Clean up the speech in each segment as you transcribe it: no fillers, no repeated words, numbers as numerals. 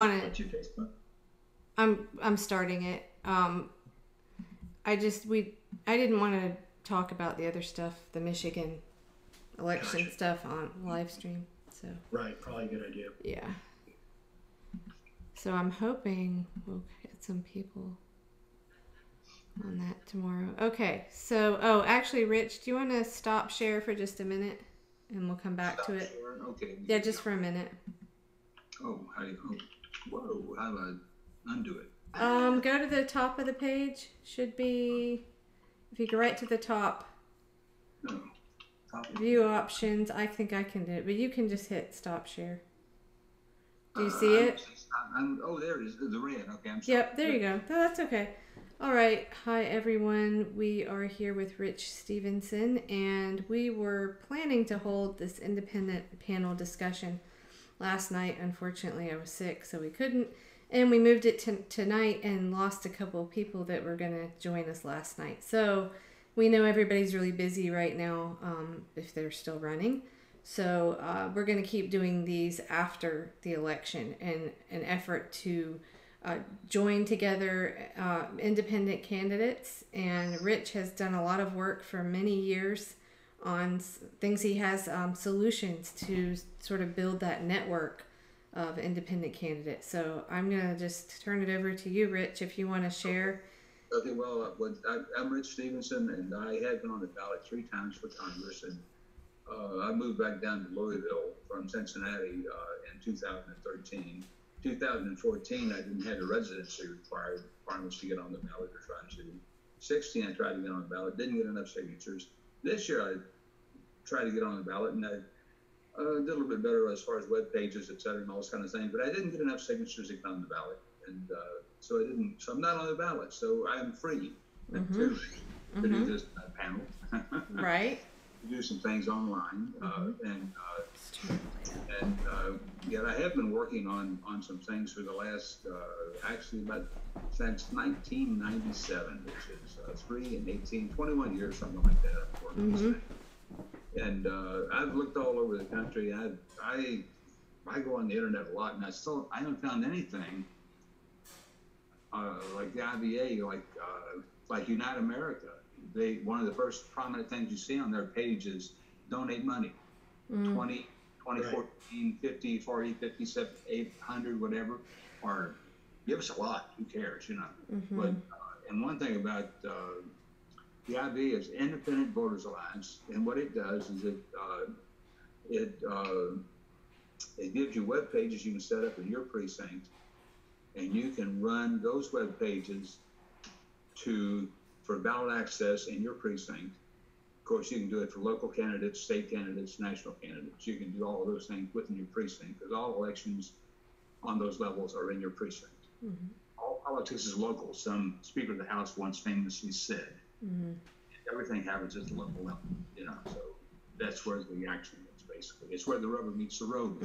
want What's to. your Facebook? I'm starting it. I just we I didn't want to talk about the other stuff, the Michigan election Gotcha. stuff on live stream. So Right, probably a good idea. yeah. So I'm hoping we'll get some people on that tomorrow. Okay. So actually, Rich, do you want to stop share for just a minute, and we'll come back to Stop it? sharing. Okay. Yeah, just for a minute. Oh, how do you? Oh, whoa! How do I undo it? Go to the top of the page. Should be if you go right to the top. No. View options. I think I can do it, but you can just hit stop share. Do you see it? Oh, there it is. The red. Okay, I'm sorry. Yep, there you go. No, that's okay. All right. Hi, everyone. We are here with Rich Stevenson, and we were planning to hold this independent panel discussion last night. Unfortunately, I was sick, so we couldn't. And we moved it to tonight and lost a couple of people that were going to join us last night. So we know everybody's really busy right now, if they're still running. So we're going to keep doing these after the election in an effort to join together independent candidates. And Rich has done a lot of work for many years on things. He has solutions to sort of build that network of independent candidates. So I'm going to just turn it over to you, Rich, if you want to share. Okay, well, I'm Rich Stevenson, and I had been on the ballot 3 times for Congress, and I moved back down to Louisville from Cincinnati in 2013. 2014, I didn't have the residency requirements to get on the ballot or trying to. 16, I tried to get on the ballot, didn't get enough signatures. This year, I tried to get on the ballot, and I did a little bit better as far as web pages, et cetera, and all those kind of things, but I didn't get enough signatures to get on the ballot. And so I'm not on the ballot. So I am free to do this panel. Right. To do some things online. Yet I have been working on some things for the last, actually about since 1997, which is 3 and 18, 21 years, something like that. I've worked on this thing. And I've looked all over the country. I go on the internet a lot, and I haven't found anything like the IBA, like Unite America. One of the first prominent things you see on their page is donate money. 20, 14, 50, 40, 50, 70, 800, whatever, or give us a lot. Who cares, you know? But and one thing about the IBA is Independent Voters Alliance, and what it does is it gives you web pages you can set up in your precinct, and you can run those web pages for ballot access in your precinct. Of course, you can do it for local candidates, state candidates, national candidates. You can do all of those things within your precinct, because all elections on those levels are in your precinct. All politics is local. Some Speaker of the House once famously said, everything happens at the local level, you know. So that's where the action is, basically. It's where the rubber meets the road.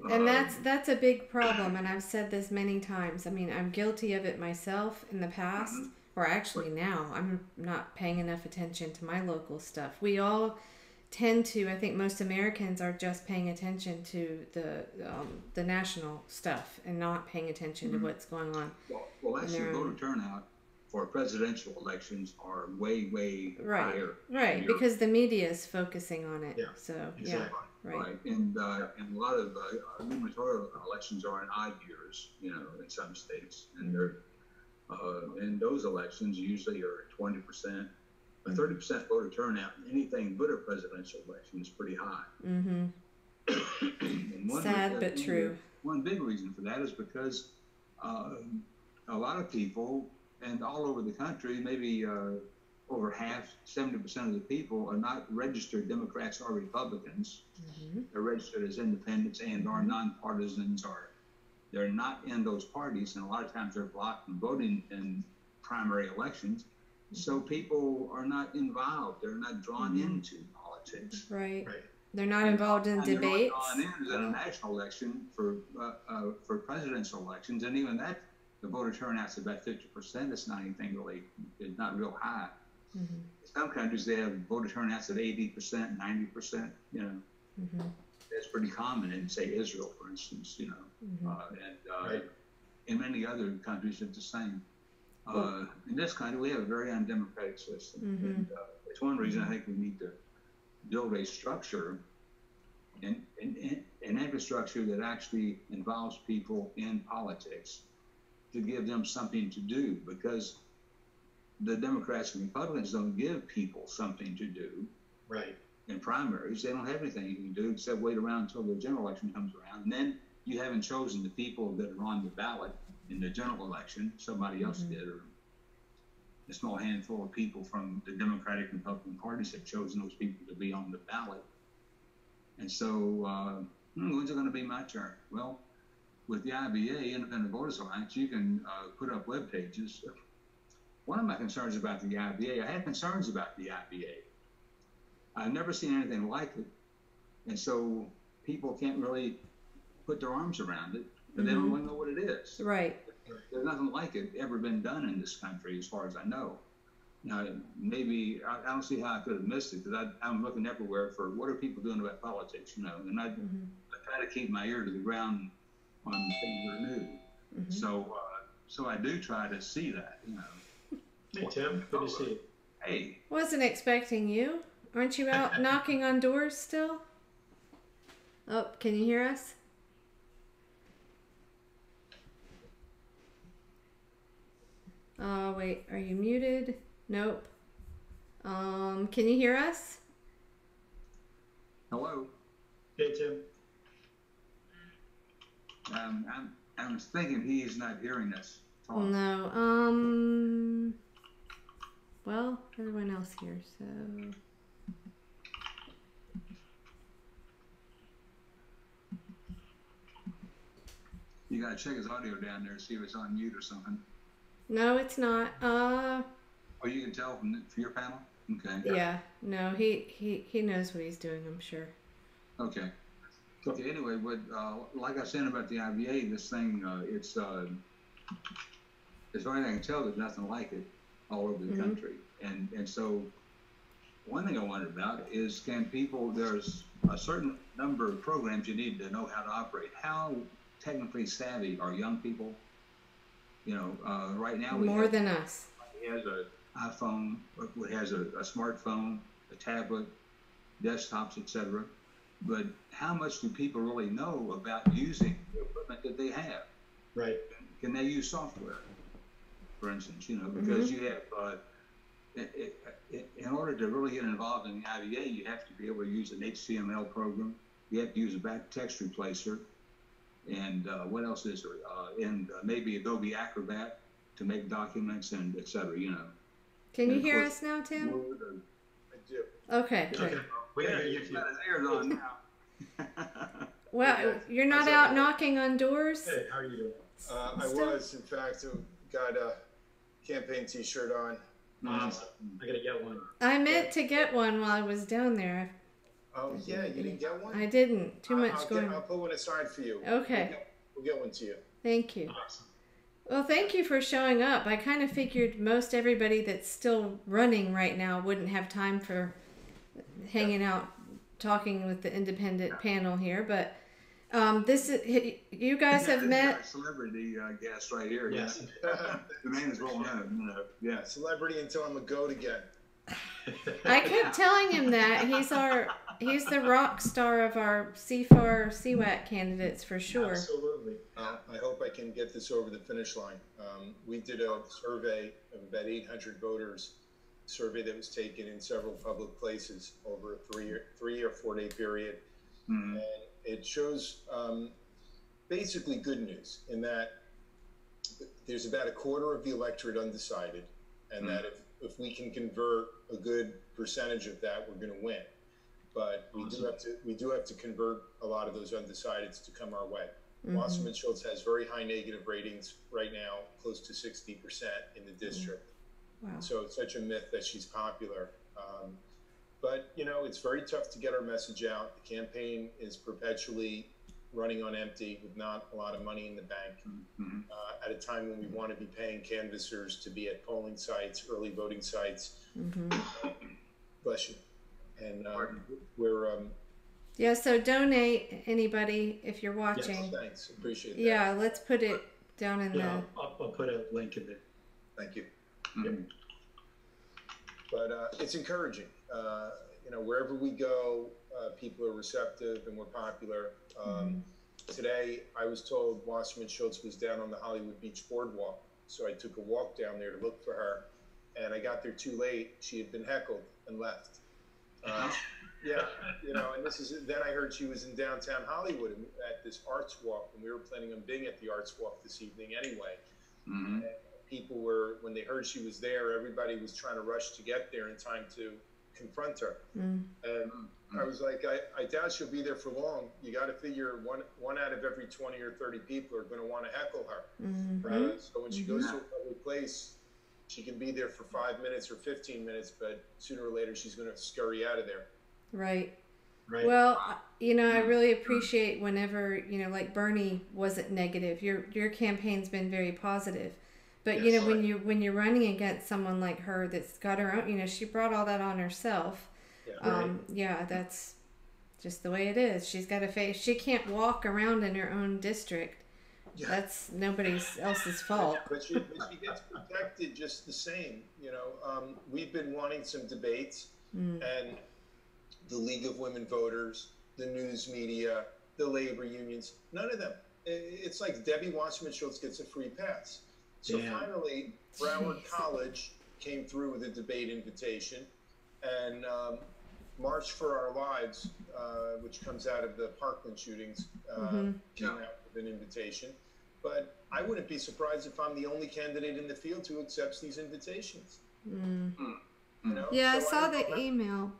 And that's a big problem, and I've said this many times. I mean, I'm guilty of it myself in the past, or actually now. I'm not paying enough attention to my local stuff. We all tend to, I think most Americans are just paying attention to the national stuff and not paying attention to what's going on. Well, actually, voter turnout for presidential elections are way higher. Right, because the media is focusing on it. Yeah, so, exactly. Right. And a lot of gubernatorial elections are in odd years, you know, in some states. And and those elections usually are 20%. A 30% voter turnout in anything but a presidential election is pretty high. And sad but true. One big reason for that is because a lot of people, and all over the country, maybe over half, 70% of the people are not registered Democrats or Republicans. They're registered as independents and are nonpartisans, or they're not in those parties, and a lot of times they're blocked from voting in primary elections. So people are not involved. They're not drawn into politics. Right. They're not involved in debates. They're not drawn in a national election for presidential elections, and even that, the voter turnout's about 50%. It's not anything really, it's not real high. In some countries, they have voter turnouts at 80%, 90%, you know. that's pretty common in, say, Israel, for instance, you know, Right. in many other countries it's the same. In this country, we have a very undemocratic system, and it's one reason I think we need to build a structure and an infrastructure that actually involves people in politics to give them something to do, because the Democrats and Republicans don't give people something to do. Right. In primaries, they don't have anything you can do except wait around until the general election comes around, and then you haven't chosen the people that are on the ballot in the general election. Somebody else did, or a small handful of people from the Democratic and Republican parties have chosen those people to be on the ballot. And so, when's it going to be my turn? Well, with the IBA, Independent Voters Alliance, you can put up web pages. One of my concerns about the IBA, I had concerns about the IBA. I've never seen anything like it. And so people can't really put their arms around it, but they don't really know what it is. Right. There's nothing like it ever been done in this country, as far as I know. Now, maybe I don't see how I could have missed it, because I'm looking everywhere for what are people doing about politics, you know, and I try to keep my ear to the ground on things that are new. So I do try to see that, you know. Hey, Tim. Good to see you. Hey. Wasn't expecting you. Aren't you out knocking on doors still? Oh, can you hear us? Wait, are you muted? Nope. Can you hear us? Hello. Hey, Tim. I was thinking he is not hearing us talk. No. Well, everyone else here, so. You gotta check his audio down there, see if it's on mute or something. No, it's not. Oh, you can tell from your panel? Okay. Yeah. No, he knows what he's doing, I'm sure. Okay. Okay, anyway, but like I said about the IBA, this thing, it's far as I can tell, there's nothing like it all over the country. And so one thing I wondered about is, can people, there's a certain number of programs you need to know how to operate. How technically savvy are young people? You know, right now more than us. He has an iPhone, has a smartphone, a tablet, desktops, etc. But how much do people really know about using the equipment that they have? Right. Can they use software, for instance? You know, because you have, in order to really get involved in the IDA, you have to be able to use an HTML program. You have to use a back text replacer. And what else is there? And maybe Adobe Acrobat to make documents and etc. You know. Can you hear us now, Tim? I do. Okay. Great. We can hear you. He's got his ears on now. Well, you're not out knocking on doors? Hey, how are you doing? I was, in fact, got a campaign T-shirt on. Awesome. I gotta get one. I meant to get one while I was down there. Oh yeah, you didn't get one? I didn't. Too much going on. I'll put one aside for you. Okay. We'll get one to you. Thank you. Awesome. Well, thank you for showing up. I kind of figured most everybody that's still running right now wouldn't have time for hanging out, talking with the independent panel here. But this is, you guys have met. Celebrity guest right here. Yes. The man is well known. Yeah. Celebrity until I'm a goat again. I kept telling him that he's the rock star of our CFAR CWAC candidates for sure. Absolutely. I hope I can get this over the finish line. We did a survey of about 800 voters, a survey that was taken in several public places over a 3 or 4 day period. And it shows basically good news in that there's about a quarter of the electorate undecided, and that if we can convert a good percentage of that, we're going to win. But we do have to convert a lot of those undecideds to come our way. Wasserman Schultz has very high negative ratings right now, close to 60% in the district. Wow. So it's such a myth that she's popular. But, you know, it's very tough to get our message out. The campaign is perpetually running on empty with not a lot of money in the bank at a time when we want to be paying canvassers to be at polling sites, early voting sites. Bless you. And we're Yeah, so donate, anybody, if you're watching. Thanks, appreciate that. Yeah, let's put it down in Yeah, I'll put a link in it. Thank you. Mhm. But it's encouraging. You know, wherever we go, people are receptive and we're popular. Today, I was told Wasserman Schultz was down on the Hollywood Beach boardwalk, so I took a walk down there to look for her, and I got there too late. She had been heckled and left. Yeah, you know, and then I heard she was in downtown Hollywood at this arts walk, and we were planning on being at the arts walk this evening anyway. Mhm. And people were, when they heard she was there, everybody was trying to rush to get there in time to confront her. And I was like, I doubt she'll be there for long. You got to figure one out of every 20 or 30 people are going to want to heckle her. So when she goes to a public place, she can be there for 5 minutes or 15 minutes, but sooner or later she's going to scurry out of there. Right. Right. Well, you know, I really appreciate whenever, you know, like Bernie wasn't negative. Your campaign's been very positive. But you Yes. know, when you're running against someone like her that's got her own, you know, she brought all that on herself. Yeah. Yeah, that's just the way it is. She's got to face. She can't walk around in her own district. Yeah. That's nobody else's fault. But she gets protected just the same. You know, we've been wanting some debates, and the League of Women Voters, the news media, the labor unions, none of them. It's like Debbie Wasserman Schultz gets a free pass. So finally, Broward College came through with a debate invitation, and March for Our Lives, which comes out of the Parkland shootings, came out with an invitation. But I wouldn't be surprised if I'm the only candidate in the field who accepts these invitations. You know? Yeah, So I saw the email.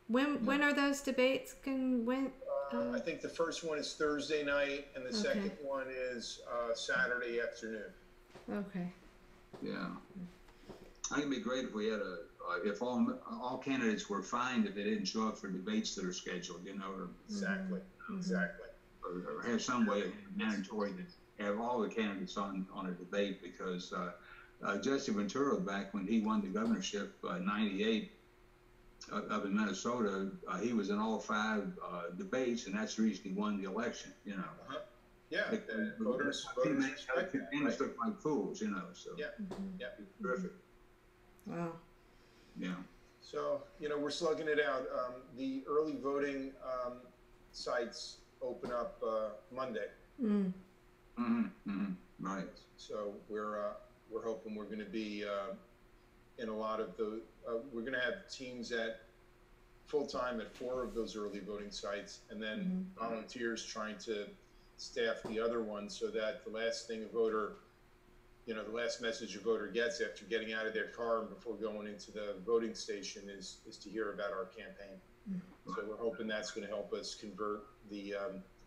When are those debates? I think the first one is Thursday night, and the second one is Saturday afternoon. Okay. Yeah. I think it'd be great if we had if all candidates were fined if they didn't show up for debates that are scheduled, you know, or Exactly. or have some way of mandatory to have all the candidates on a debate, because Jesse Ventura, back when he won the governorship in '98 up in Minnesota, he was in all 5 debates, and that's the reason he won the election, you know. Yeah, voters respect that, right? Look like fools, you know. So Yeah. Terrific. Wow. Yeah. So, you know, we're slugging it out. The early voting sites open up Monday. Right. So we're hoping we're going to be in a lot of the. We're going to have teams at full time at 4 of those early voting sites, and then volunteers trying to staff the other ones, so that the last thing a voter, you know, the last message a voter gets after getting out of their car and before going into the voting station is to hear about our campaign. So we're hoping that's going to help us convert the,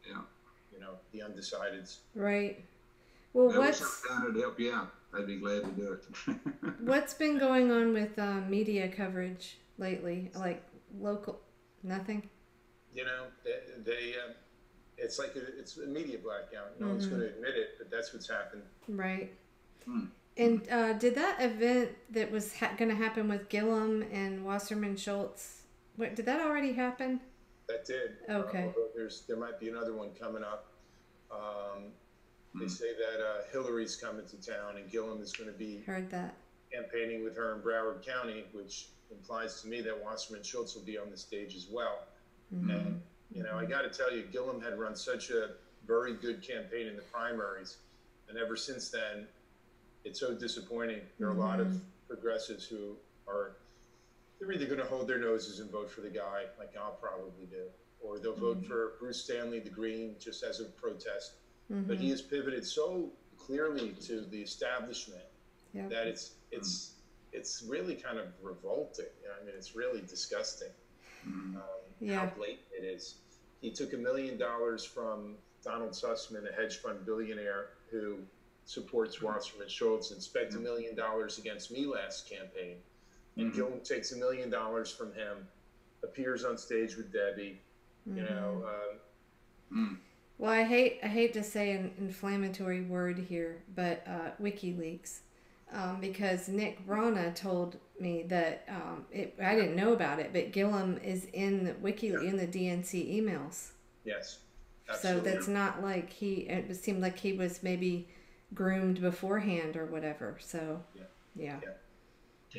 you know, the undecideds. Right. Well, what's down to help you out? I'd be glad to do it. What's been going on with media coverage lately? Like local, nothing. You know, they it's like it's a media blackout. No one's going to admit it, but that's what's happened. Right. And did that event that was going to happen with Gillum and Wasserman Schultz, did that already happen? That did. Okay. There might be another one coming up. They say that Hillary's coming to town, and Gillum is going to be campaigning with her in Broward County, which implies to me that Wasserman Schultz will be on the stage as well. And you know, I got to tell you, Gillum had run such a very good campaign in the primaries, and ever since then, it's so disappointing. There are a lot of progressives who they're either going to hold their noses and vote for the guy, like I'll probably do, or they'll vote for Bruce Stanley, the Green, just as a protest. But he has pivoted so clearly to the establishment that it's really kind of revolting. I mean, it's really disgusting. How blatant it is. He took $1 million from Donald Sussman, a hedge fund billionaire who supports Wasserman Schultz, and spent $1 million against me last campaign. And Gillum takes $1 million from him, appears on stage with Debbie. You know. Well, I hate to say an inflammatory word here, but WikiLeaks. because Nick Brana told me that I didn't know about it, but Gillum is in the in the DNC emails. Yes, absolutely. So that's not like it seemed like he was maybe groomed beforehand or whatever. So yeah.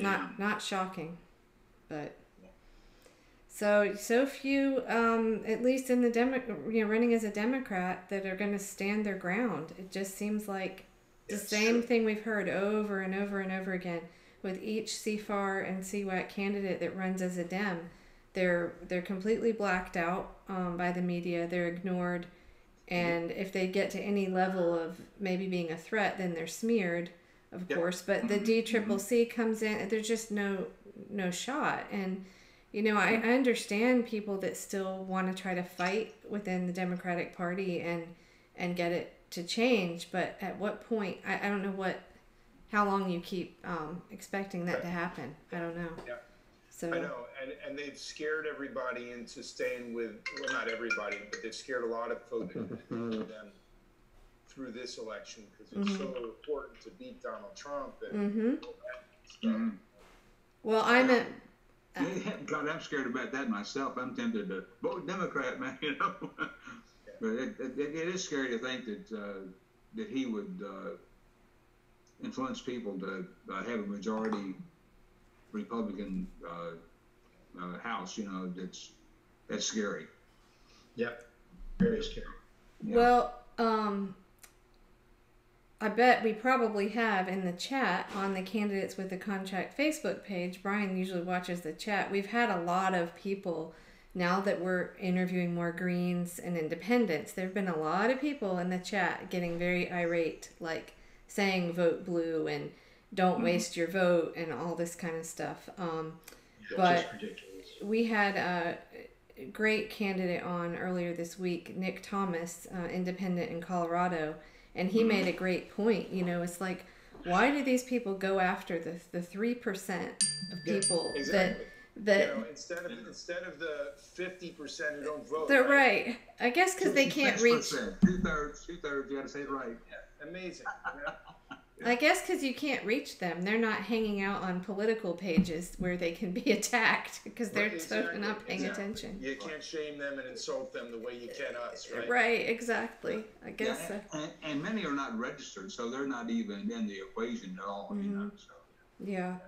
Not shocking, but so few, at least in the running as a Democrat, that are going to stand their ground. It just seems like the same thing we've heard over and over and over again with each CFAR and CWAC candidate that runs as a Dem. They're completely blacked out by the media. They're ignored, and if they get to any level of maybe being a threat, then they're smeared, of course. But the DCCC comes in. There's just no shot. And I understand people that still want to try to fight within the Democratic Party and get it to change. But at what point? I don't know how long you keep expecting that to happen. I don't know. Yeah. So I know, and they've scared everybody into staying with, well, not everybody, but they've scared a lot of folks them through this election because it's so important to beat Donald Trump and all that stuff. Well, God, I'm scared about that myself. I'm tempted to vote Democrat, man. But it is scary to think that he would influence people to have a majority Republican House. That's scary. Yep, very scary. Yeah. Well, I bet we probably have in the chat on the Candidates with the Contract Facebook page. Brian usually watches the chat. We've had a lot of people, now that we're interviewing more Greens and Independents, there have been a lot of people in the chat getting very irate, like saying vote blue and don't waste your vote and all this kind of stuff. But just ridiculous. We had a great candidate on earlier this week, Nick Thomas, Independent in Colorado, and he made a great point. It's like, why do these people go after the 3% of people exactly. that instead of the 50% who don't vote? They're right. I guess because they can't reach. 2/3. You got to say it right. Yeah. Amazing. I guess because you can't reach them. They're not hanging out on political pages where they can be attacked because they're totally not paying attention. You can't shame them and insult them the way you can us, right? Right, exactly. I guess so. And many are not registered, so they're not even in the equation at all. So. Yeah.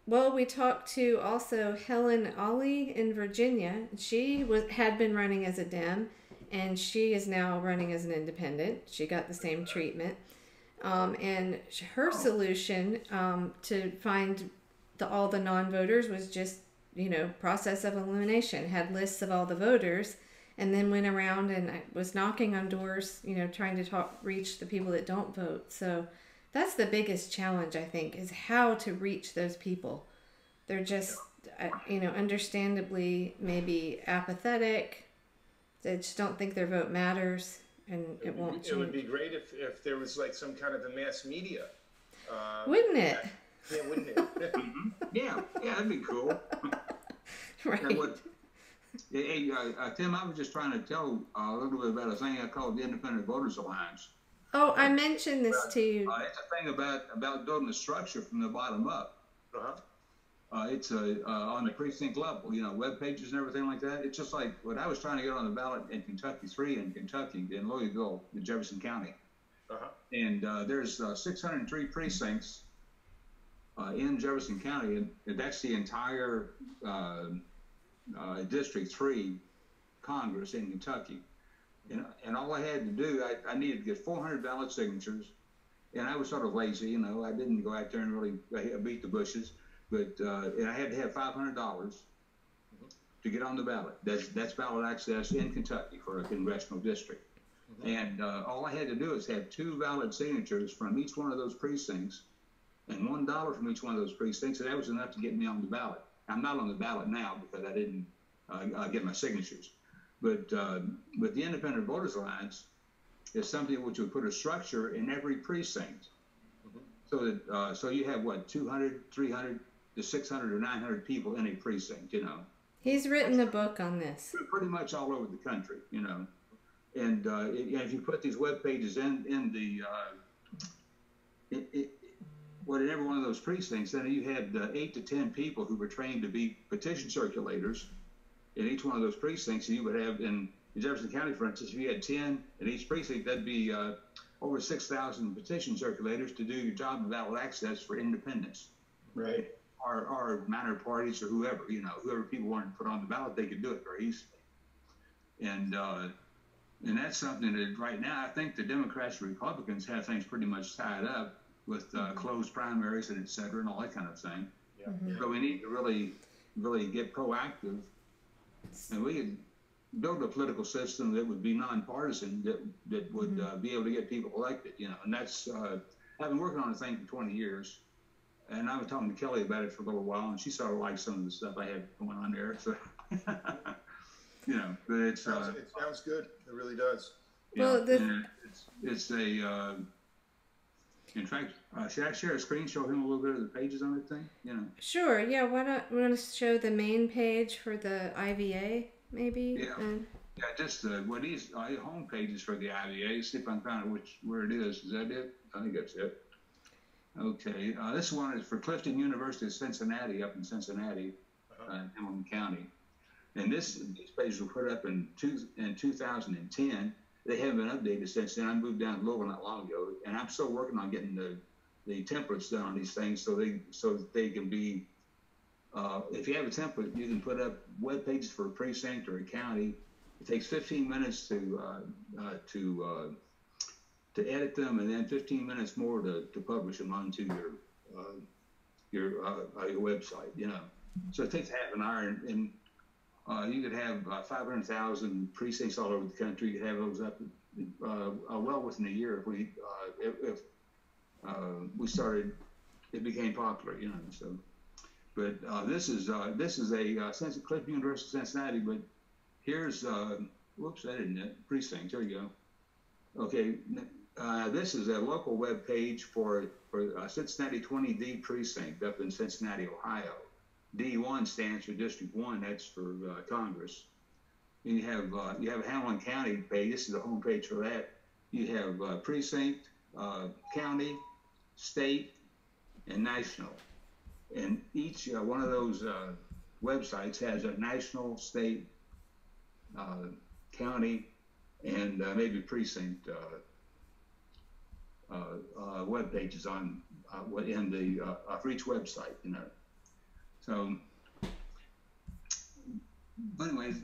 Well, we talked to also Helen Ollie in Virginia. She had been running as a Dem, and she is now running as an Independent. She got the same treatment. And her solution to find all the non-voters was just, process of elimination. Had lists of all the voters, and then went around and was knocking on doors, trying to reach the people that don't vote. So that's the biggest challenge, I think, is how to reach those people. They're just, understandably maybe apathetic. They just don't think their vote matters. And it won't change. It would be great if there was like some kind of a mass media. Wouldn't it? Yeah, wouldn't it? Yeah, that'd be cool. Right. Hey, Tim, I was just trying to tell a little bit about a thing I call the Independent Voters Alliance. Oh, I mentioned this to you. It's a thing about building a structure from the bottom up. It's on the precinct level, web pages and everything like that. It's just like what I was trying to get on the ballot in Kentucky 3 in Kentucky, in Louisville, in Jefferson County. And there's 603 precincts in Jefferson County, and that's the entire District 3 Congress in Kentucky. And all I had to do, I needed to get 400 ballot signatures, and I was sort of lazy, I didn't go out there and really beat the bushes. But and I had to have $500 to get on the ballot. That's ballot access in Kentucky for a congressional district. And all I had to do is have 2 valid signatures from each one of those precincts and $1 from each one of those precincts, and that was enough to get me on the ballot. I'm not on the ballot now because I didn't get my signatures. But the Independent Voters Alliance is something which would put a structure in every precinct. So that so you have 200, 300 to 600 or 900 people in a precinct, He's written a book on this. Pretty much all over the country, And if you put these web pages in the Well, in every one of those precincts, then you had 8 to 10 people who were trained to be petition circulators in each one of those precincts. And you would have in Jefferson County, for instance, if you had 10 in each precinct, that'd be over 6,000 petition circulators to do your job of ballot access for independents, Right. or minor parties or whoever, whoever people wanted to put on the ballot, they could do it very easily. And that's something that right now I think the Democrats and Republicans have things pretty much tied up with closed primaries and et cetera and all that kind of thing. Yeah. So we need to really get proactive, and we could build a political system that would be nonpartisan, that would be able to get people elected, and that's, I've been working on the thing for 20 years, and I was talking to Kelly about it for a little while, and she sort of liked some of the stuff I had going on there, so, but it's, It sounds good. It really does. Well, it's a, in fact, should I share a screen, show him a little bit of the pages on that thing? Sure. Yeah. Why not? We want to show the main page for the IVA, maybe. Yeah. Yeah. Just what is home pages for the IVA. See if I can find where it is. Is that it? I think that's it. Okay. This one is for Clifton University of Cincinnati, up in Cincinnati, in Hamilton County. And these pages were put up in 2010. They haven't been updated since then. I moved down to Louisville not long ago, and I'm still working on getting the templates done on these things so that they can be. If you have a template, you can put up web pages for a precinct or a county. It takes 15 minutes to edit them, and then 15 minutes more to publish them onto your website. So it takes half an hour, and you could have 500,000 precincts all over the country. You could have those up well within a year if we started. It became popular, So, but this is a Clifton University of Cincinnati. But here's whoops, that isn't it. Precinct. There you go. Okay, this is a local web page for Cincinnati 20D precinct up in Cincinnati, Ohio. D1 stands for District 1. That's for Congress. And you have Hamilton County page. This is the home page for that. You have precinct, county, state, and national. And each one of those websites has a national, state, county, and maybe precinct web pages on in the for each website. So, but anyways,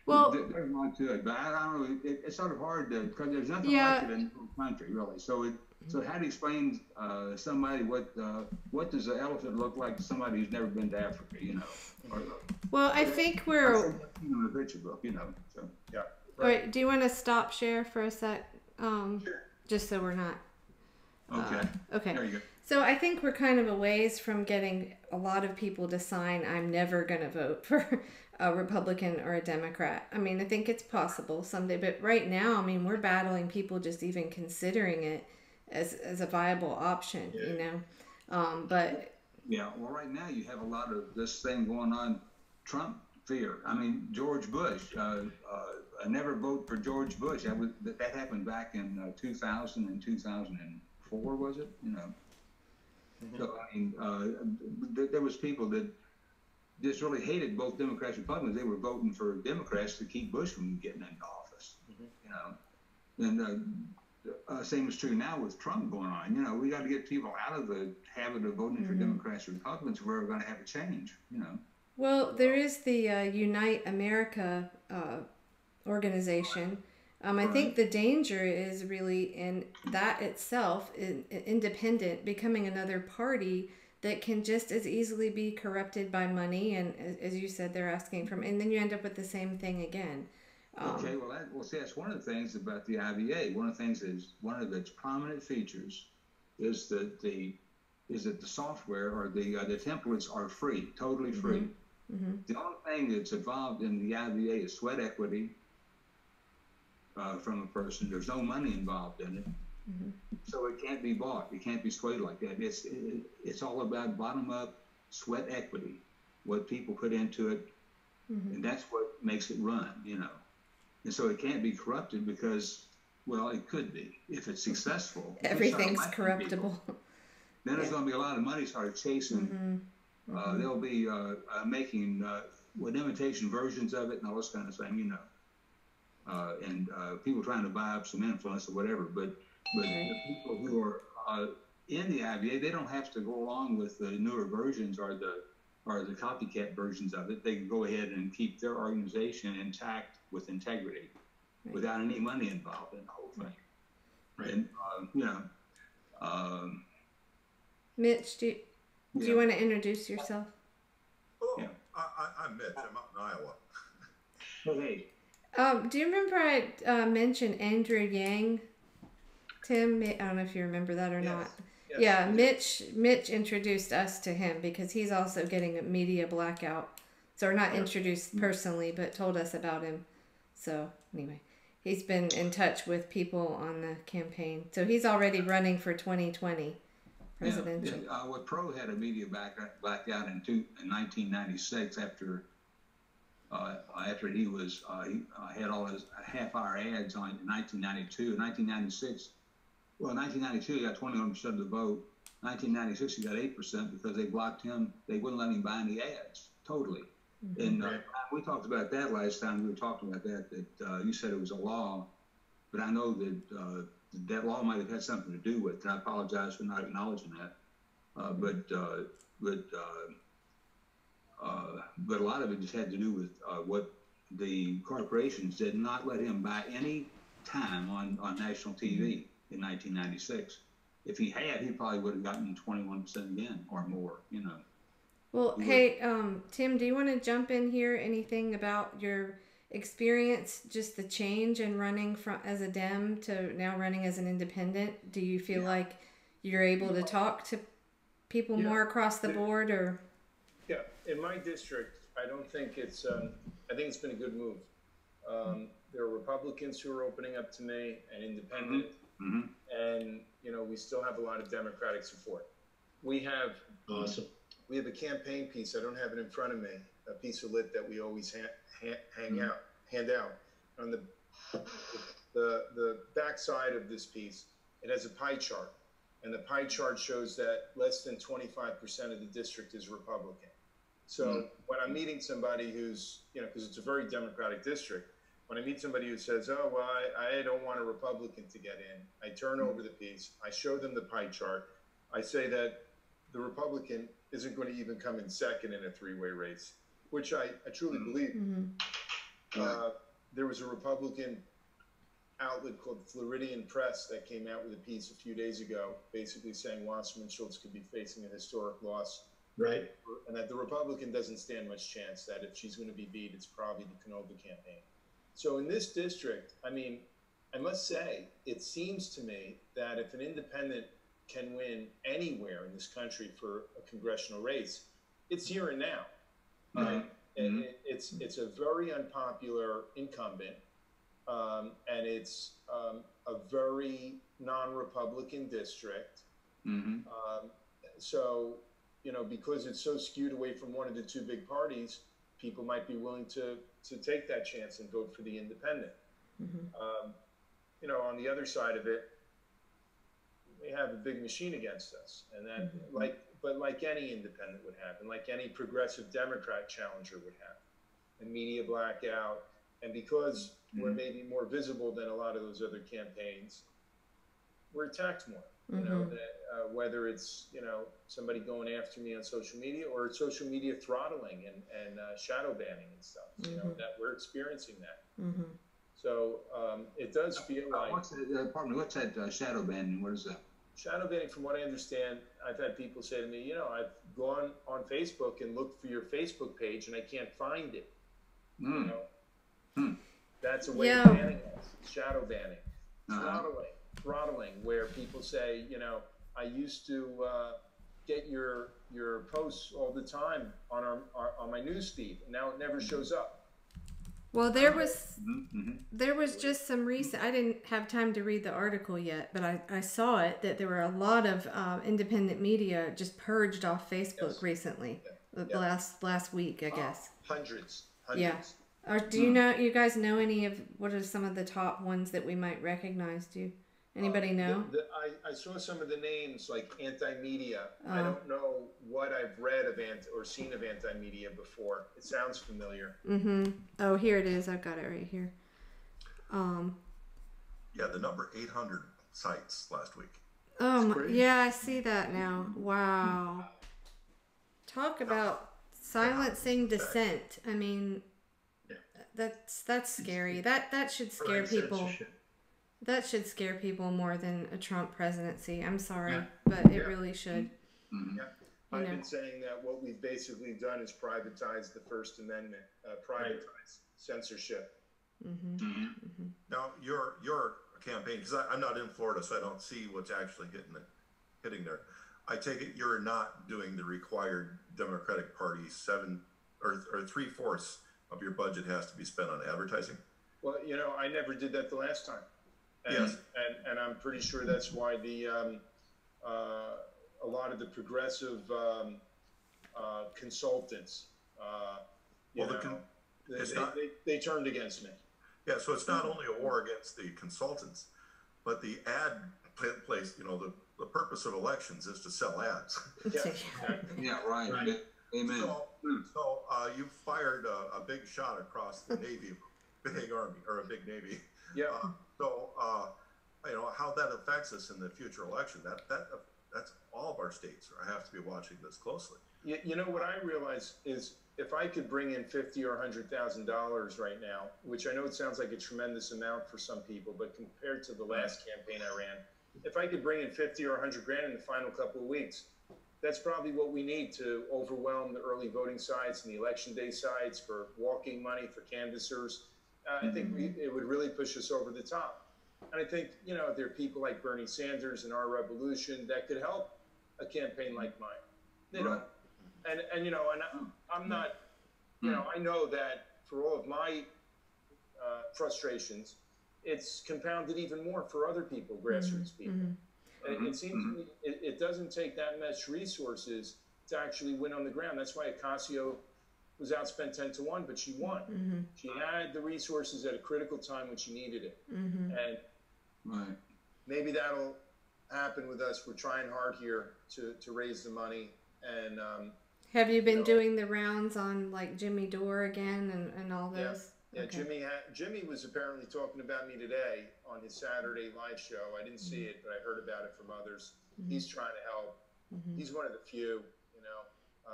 well, there's more to it, but I don't know. It's sort of hard because there's nothing like it in the whole country, really. So, how do you explain somebody what does an elephant look like to somebody who's never been to Africa? Well, I think we're in the picture book, So yeah. All right. Do you want to stop share for a sec? Sure. Just so we're not. Okay. Okay. There you go. So I think we're kind of a ways from getting a lot of people to sign, I'm never going to vote for a Republican or a Democrat. I mean, I think it's possible someday, but right now, I mean, we're battling people just even considering it as a viable option, but. Yeah, well, right now you have a lot of this thing going on, Trump fear. I mean, George Bush, I never vote for George Bush. That happened back in 2000 and 2004, was it? So, I mean, there was people that just really hated both Democrats and Republicans. They were voting for Democrats to keep Bush from getting into office, And same is true now with Trump going on. We got to get people out of the habit of voting for Democrats or Republicans if we're ever going to have a change, Well, there is the Unite America organization. I think the danger is really in that itself, independent, becoming another party that can just as easily be corrupted by money. And as you said, they're asking from, and then you end up with the same thing again. Okay, well, see, that's one of the things about the IVA. One of the things is one of its prominent features is that the software or the templates are free, totally free. The only thing that's involved in the IVA is sweat equity from a person. There's no money involved in it, so it can't be bought. It can't be swayed like that. It's all about bottom up sweat equity, what people put into it, and that's what makes it run. And so it can't be corrupted because, well, it could be if it's successful. Everything's corruptible. then there's going to be a lot of money started chasing. They'll be making with imitation versions of it and all this kind of thing, you know, and people trying to buy up some influence or whatever. But the people who are in the IVA, they don't have to go along with the newer versions or the copycat versions of it. They can go ahead and keep their organization intact with integrity, without any money involved in the whole thing. Right. And you know, Mitch, do you want to introduce yourself? Oh, Yeah. I'm Mitch. I'm out in Iowa. hey, Do you remember I mentioned Andrew Yang? Tim, I don't know if you remember that or not. Yes. Yeah, Mitch introduced us to him because he's also getting a media blackout. So, not introduced personally, but told us about him. So, anyway, he's been in touch with people on the campaign. So, he's already running for 2020 presidential. Well, Pro had a media blackout in 1996 after he was he had all his half-hour ads on in 1992. In 1996, well, in 1992 he got 21% of the vote. 1996 he got 8% because they blocked him. They wouldn't let him buy any ads totally. And we talked about that last time. We were talking about that you said it was a law, but I know that that law might have had something to do with it. And I apologize for not acknowledging that. But a lot of it just had to do with what the corporations did not let him buy any time on national TV in 1996. If he had, he probably would have gotten 21% again or more, you know. Well, hey, Tim, do you want to jump in here? Anything about your experience, just the change in running from as a Dem to now running as an independent? Do you feel like you're able to talk to people more across the board, or? Yeah, in my district, I don't think it's. I think it's been a good move. There are Republicans who are opening up to me, and independent, and you know we still have a lot of Democratic support. We have Awesome. We have a campaign piece. I don't have it in front of me. A piece of lit that we always hand out. On the back side of this piece, it has a pie chart, and the pie chart shows that less than 25% of the district is Republican. So when I'm meeting somebody who's, you know, because it's a very Democratic district, when I meet somebody who says, oh, well, I don't want a Republican to get in, I turn over the piece, I show them the pie chart, I say that the Republican isn't going to even come in second in a three-way race, which I truly believe. There was a Republican outlet called Floridian Press that came out with a piece a few days ago, basically saying Wasserman Schultz could be facing a historic loss. Right. And that the Republican doesn't stand much chance, that if she's going to be beat, it's probably the Canova campaign. So in this district, I mean, I must say, it seems to me that if an independent can win anywhere in this country for a congressional race, it's here and now. And it's a very unpopular incumbent, and it's a very non-Republican district. So, you know, because it's so skewed away from one of the two big parties, people might be willing to take that chance and vote for the independent. You know, on the other side of it, we have a big machine against us, and that, like any independent would have, and like any progressive Democrat challenger would have, a media blackout, and because we're maybe more visible than a lot of those other campaigns, we're attacked more. You know, that, whether it's, you know, somebody going after me on social media or social media throttling and shadow banning and stuff. You know, that we're experiencing that. So it does feel like. What's that shadow banning? What is that? Shadow banning, from what I understand, I've had people say to me, you know, I've gone on Facebook and looked for your Facebook page and I can't find it. You know, that's a way of banning us. Shadow banning, throttling, where people say, you know, I used to get your posts all the time on my news feed, and now it never shows up. Well, there was just some recent. I didn't have time to read the article yet, but I saw it that there were a lot of independent media just purged off Facebook recently. The last week, I guess. Hundreds. Yeah. Or do you guys know any of what are some of the top ones that we might recognize? Do Anybody know? I saw some of the names like anti-media. I Oh. don't know what I've read of or seen of anti-media before. It sounds familiar. Mm-hmm. Oh, here it is. I've got it right here. Yeah, the number 800 sites last week. Oh, crazy. yeah, I see that now. Wow. Talk about silencing dissent. I mean, Yeah. that's scary. That should scare Right, people. censorship. That should scare people more than a Trump presidency. I'm sorry, Yeah. but it Yeah. really should. Mhm. Yeah. You I've know. been saying that what we've basically done is privatize the First Amendment, privatize censorship. Mm-hmm. Now, your campaign, because I'm not in Florida, so I don't see what's actually hitting there. I take it you're not doing the required Democratic Party 7 or 3/4 of your budget has to be spent on advertising. Well, I never did that the last time. And, Yes. and I'm pretty sure that's why a lot of the progressive consultants, it's not- they turned against me. Yeah, so it's not only a war against the consultants, but the ad place. The purpose of elections is to sell ads. Yeah. Yeah, right. Right. Amen. So you fired a big shot across the Navy, big Army or a big Navy. Yeah. How that affects us in the future election. That's all of our states have to be watching this closely. What I realize is if I could bring in $50,000 or $100,000 right now, which I know it sounds like a tremendous amount for some people, but compared to the last campaign I ran, if I could bring in 50 or 100 grand in the final couple of weeks, that's probably what we need to overwhelm the early voting sites and the election day sites for walking money for canvassers. I think it would really push us over the top. And I think, there are people like Bernie Sanders and Our Revolution that could help a campaign like mine. They don't. And I'm not, I know that for all of my frustrations, it's compounded even more for other people, grassroots people. And it seems to me it doesn't take that much resources to actually win on the ground. That's why Ocasio was outspent 10-1, but she won. She had the resources at a critical time when she needed it. And Right. maybe that'll happen with us. We're trying hard here to raise the money. And Have you been doing the rounds on like Jimmy Dore again and all those? yeah, Okay. Jimmy was apparently talking about me today on his Saturday live show. I didn't see it, but I heard about it from others. He's trying to help. He's one of the few,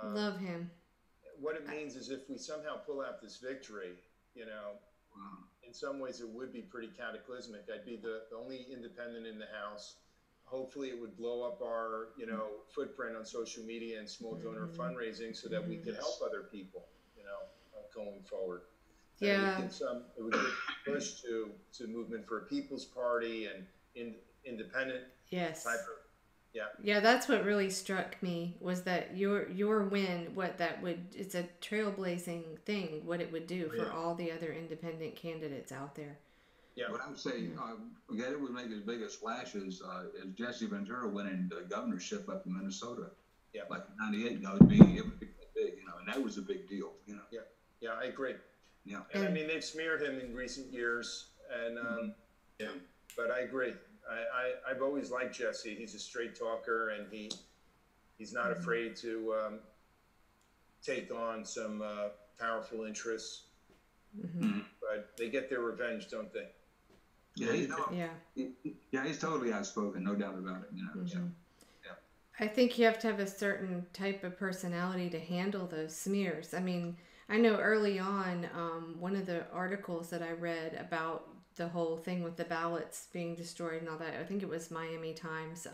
Love him. What it means is if we somehow pull out this victory, in some ways it would be pretty cataclysmic. I'd be the only independent in the House. Hopefully it would blow up our, footprint on social media and small donor fundraising so that we could help other people, going forward. Yeah. It would get pushed to Movement for a People's Party and independent Yes. type of, Yeah, that's what really struck me was that your win, it's a trailblazing thing, what it would do for all the other independent candidates out there. yeah. What I would say, it would make as big a splash as Jesse Ventura winning the governorship up in Minnesota. Yeah. Like in '98, it would be big, and that was a big deal, Yeah, I agree. Yeah. And I mean, they've smeared him in recent years, and but I agree. I've always liked Jesse. He's a straight talker, and he's not afraid to take on some powerful interests. But they get their revenge, don't they? Yeah, Yeah. he's totally outspoken, no doubt about it. I think you have to have a certain type of personality to handle those smears. I mean, I know early on, one of the articles that I read about the whole thing with the ballots being destroyed and all that, I think it was Miami Times.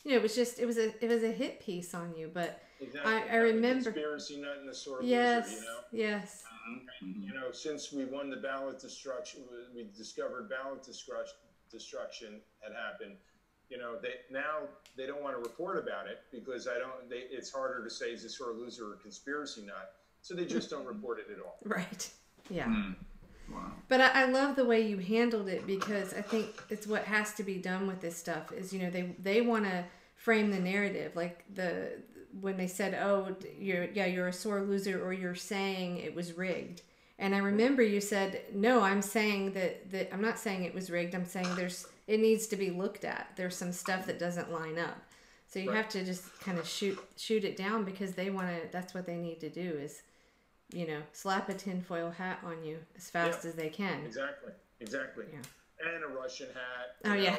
It was a hit piece on you, but Exactly. I remember. Conspiracy nut and the sore Yes, loser, yes. Since we won the ballot destruction, we discovered ballot destruction had happened. They don't want to report about it because it's harder to say is a sore loser or conspiracy nut. So they just don't report it at all. Right. Yeah. Wow. But I love the way you handled it because I think it's what has to be done with this stuff is, they want to frame the narrative. Like when they said, oh, you're a sore loser or you're saying it was rigged. And I remember you said, no, I'm saying that I'm not saying it was rigged. I'm saying it needs to be looked at. There's some stuff that doesn't line up. So you have to just kind of shoot it down, because that's what they need to do is, slap a tinfoil hat on you as fast as they can. Exactly. Yeah. And a Russian hat. Oh, yeah.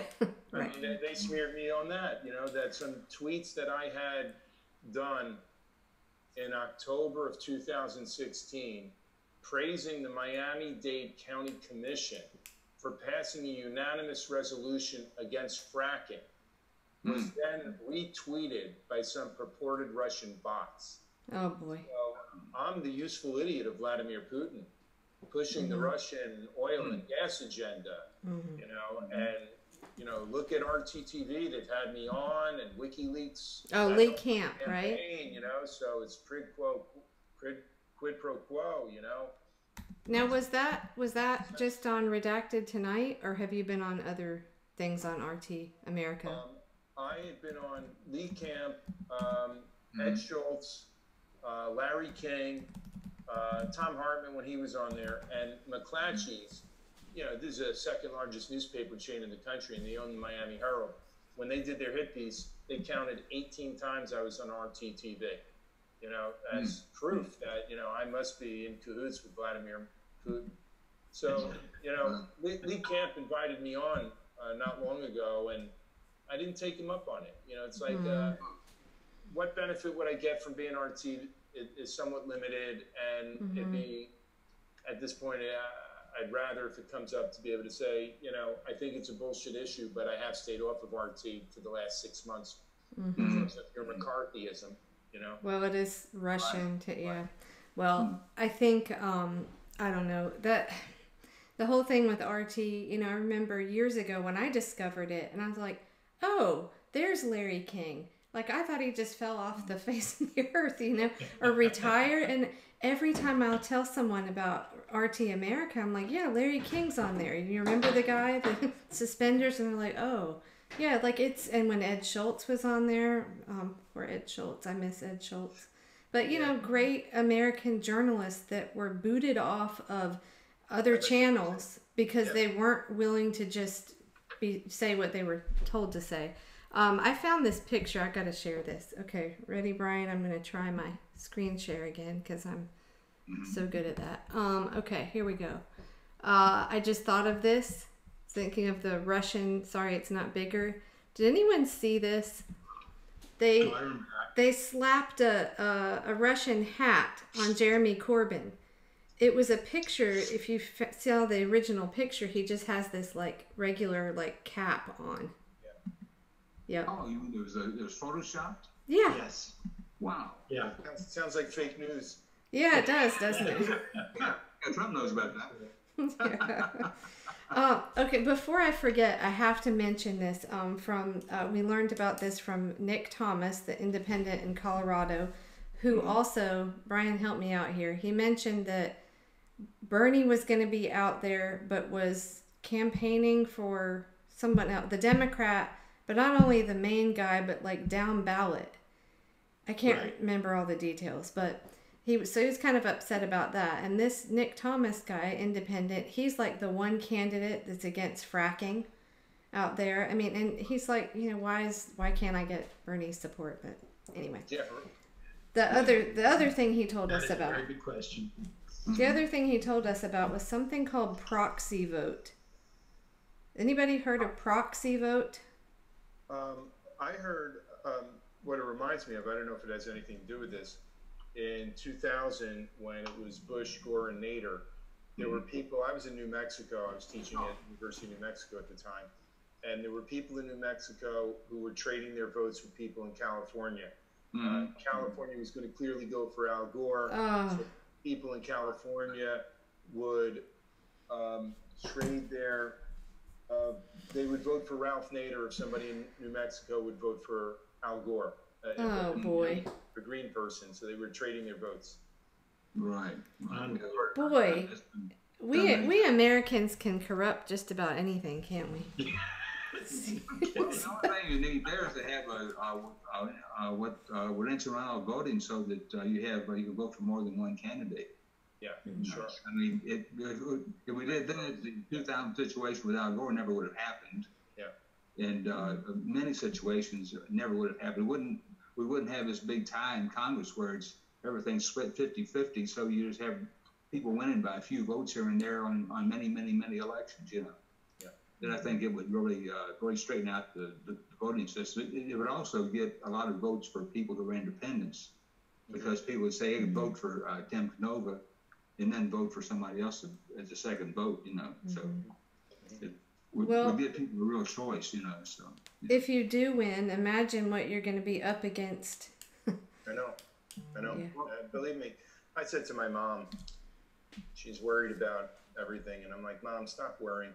Right. I mean, they smeared me on that, that some tweets that I had done in October of 2016, praising the Miami-Dade County Commission for passing a unanimous resolution against fracking, was then retweeted by some purported Russian bots. Oh, boy. So I'm the useful idiot of Vladimir Putin, pushing the Russian oil and gas agenda, and, look at RTTV, they've had me on, and WikiLeaks. Oh, Lee Camp, right? So it's quid pro quo, Now, was that just on Redacted tonight, or have you been on other things on RT America? I have been on Lee Camp, Ed Schultz, Larry King, Tom Hartman when he was on there, and McClatchy's. This is the second largest newspaper chain in the country, and they own the Miami Herald. When they did their hit piece, they counted 18 times I was on RTTV. As proof that, I must be in cahoots with Vladimir Putin. So, Lee Camp invited me on not long ago, and I didn't take him up on it. It's like, what benefit would I get from being RT is somewhat limited, and it'd be, at this point, I'd rather, if it comes up, to be able to say, I think it's a bullshit issue, but I have stayed off of RT for the last 6 months in terms of your McCarthyism. Well, it is Russian Well, I think I don't know that the whole thing with RT. I remember years ago when I discovered it, and I was like, "Oh, there's Larry King." Like, I thought he just fell off the face of the earth, or retired. And every time I'll tell someone about RT America, I'm like, "Yeah, Larry King's on there. You remember the guy, the suspenders?" And they're like, "Oh." Yeah, like and when Ed Schultz was on there, or Ed Schultz, I miss Ed Schultz. But, great American journalists that were booted off of other channels because they weren't willing to just say what they were told to say. I found this picture. I got to share this. Okay, ready, Brian? I'm going to try my screen share again because I'm so good at that. Okay, here we go. I just thought of this. Thinking of the Russian, sorry it's not bigger. Did anyone see this? They slapped a Russian hat on Jeremy Corbyn. It was a picture, if you saw the original picture, he just has this regular cap on. Yeah. Oh, you mean it was photoshopped? Yeah. Yes. Wow. Yeah. Sounds like fake news. Yeah, it does, doesn't it? Yeah, Trump knows about that. Yeah. Okay, before I forget, I have to mention this. We learned about this from Nick Thomas, the independent in Colorado, who also, Brian, help me out here. He mentioned that Bernie was going to be out there, but was campaigning for someone else, the Democrat, but not only the main guy, but down ballot. I can't remember all the details, but he was kind of upset about that. And this Nick Thomas guy, independent, he's the one candidate that's against fracking out there. I mean, and he's like, why can't I get Bernie's support? But anyway, the other thing he told us about. Very good question. The other thing he told us about was something called proxy vote. Anybody heard of proxy vote? I heard what it reminds me of. I don't know if it has anything to do with this. In 2000, when it was Bush, Gore, and Nader, there were people. I was in New Mexico. I was teaching at the University of New Mexico at the time, and there were people in New Mexico who were trading their votes with people in California. California was going to clearly go for Al Gore. So people in California would trade their. They would vote for Ralph Nader if somebody in New Mexico would vote for Al Gore. Oh boy. A green person, so they were trading their votes. Right. Boy, we Americans can corrupt just about anything, can't we? Well, the only thing you need there is to have what rinse around voting so that you can vote for more than one candidate. Yeah, You know, sure. I mean, if we did that, the 2000 situation with Al Gore never would have happened. Yeah. And many situations never would have happened. We wouldn't have this big tie in Congress where it's everything's split 50-50. So you just have people winning by a few votes here and there on many elections. You know. Yeah. Then I think it would really straighten out the voting system. It would also get a lot of votes for people who are independents, because people would say, hey, vote for Tim Canova, and then vote for somebody else as a second vote. You know. So. We give people a real choice, you know. So if you do win, imagine what you're going to be up against. I know. Yeah. Believe me, I said to my mom, she's worried about everything, and I'm like, Mom, stop worrying.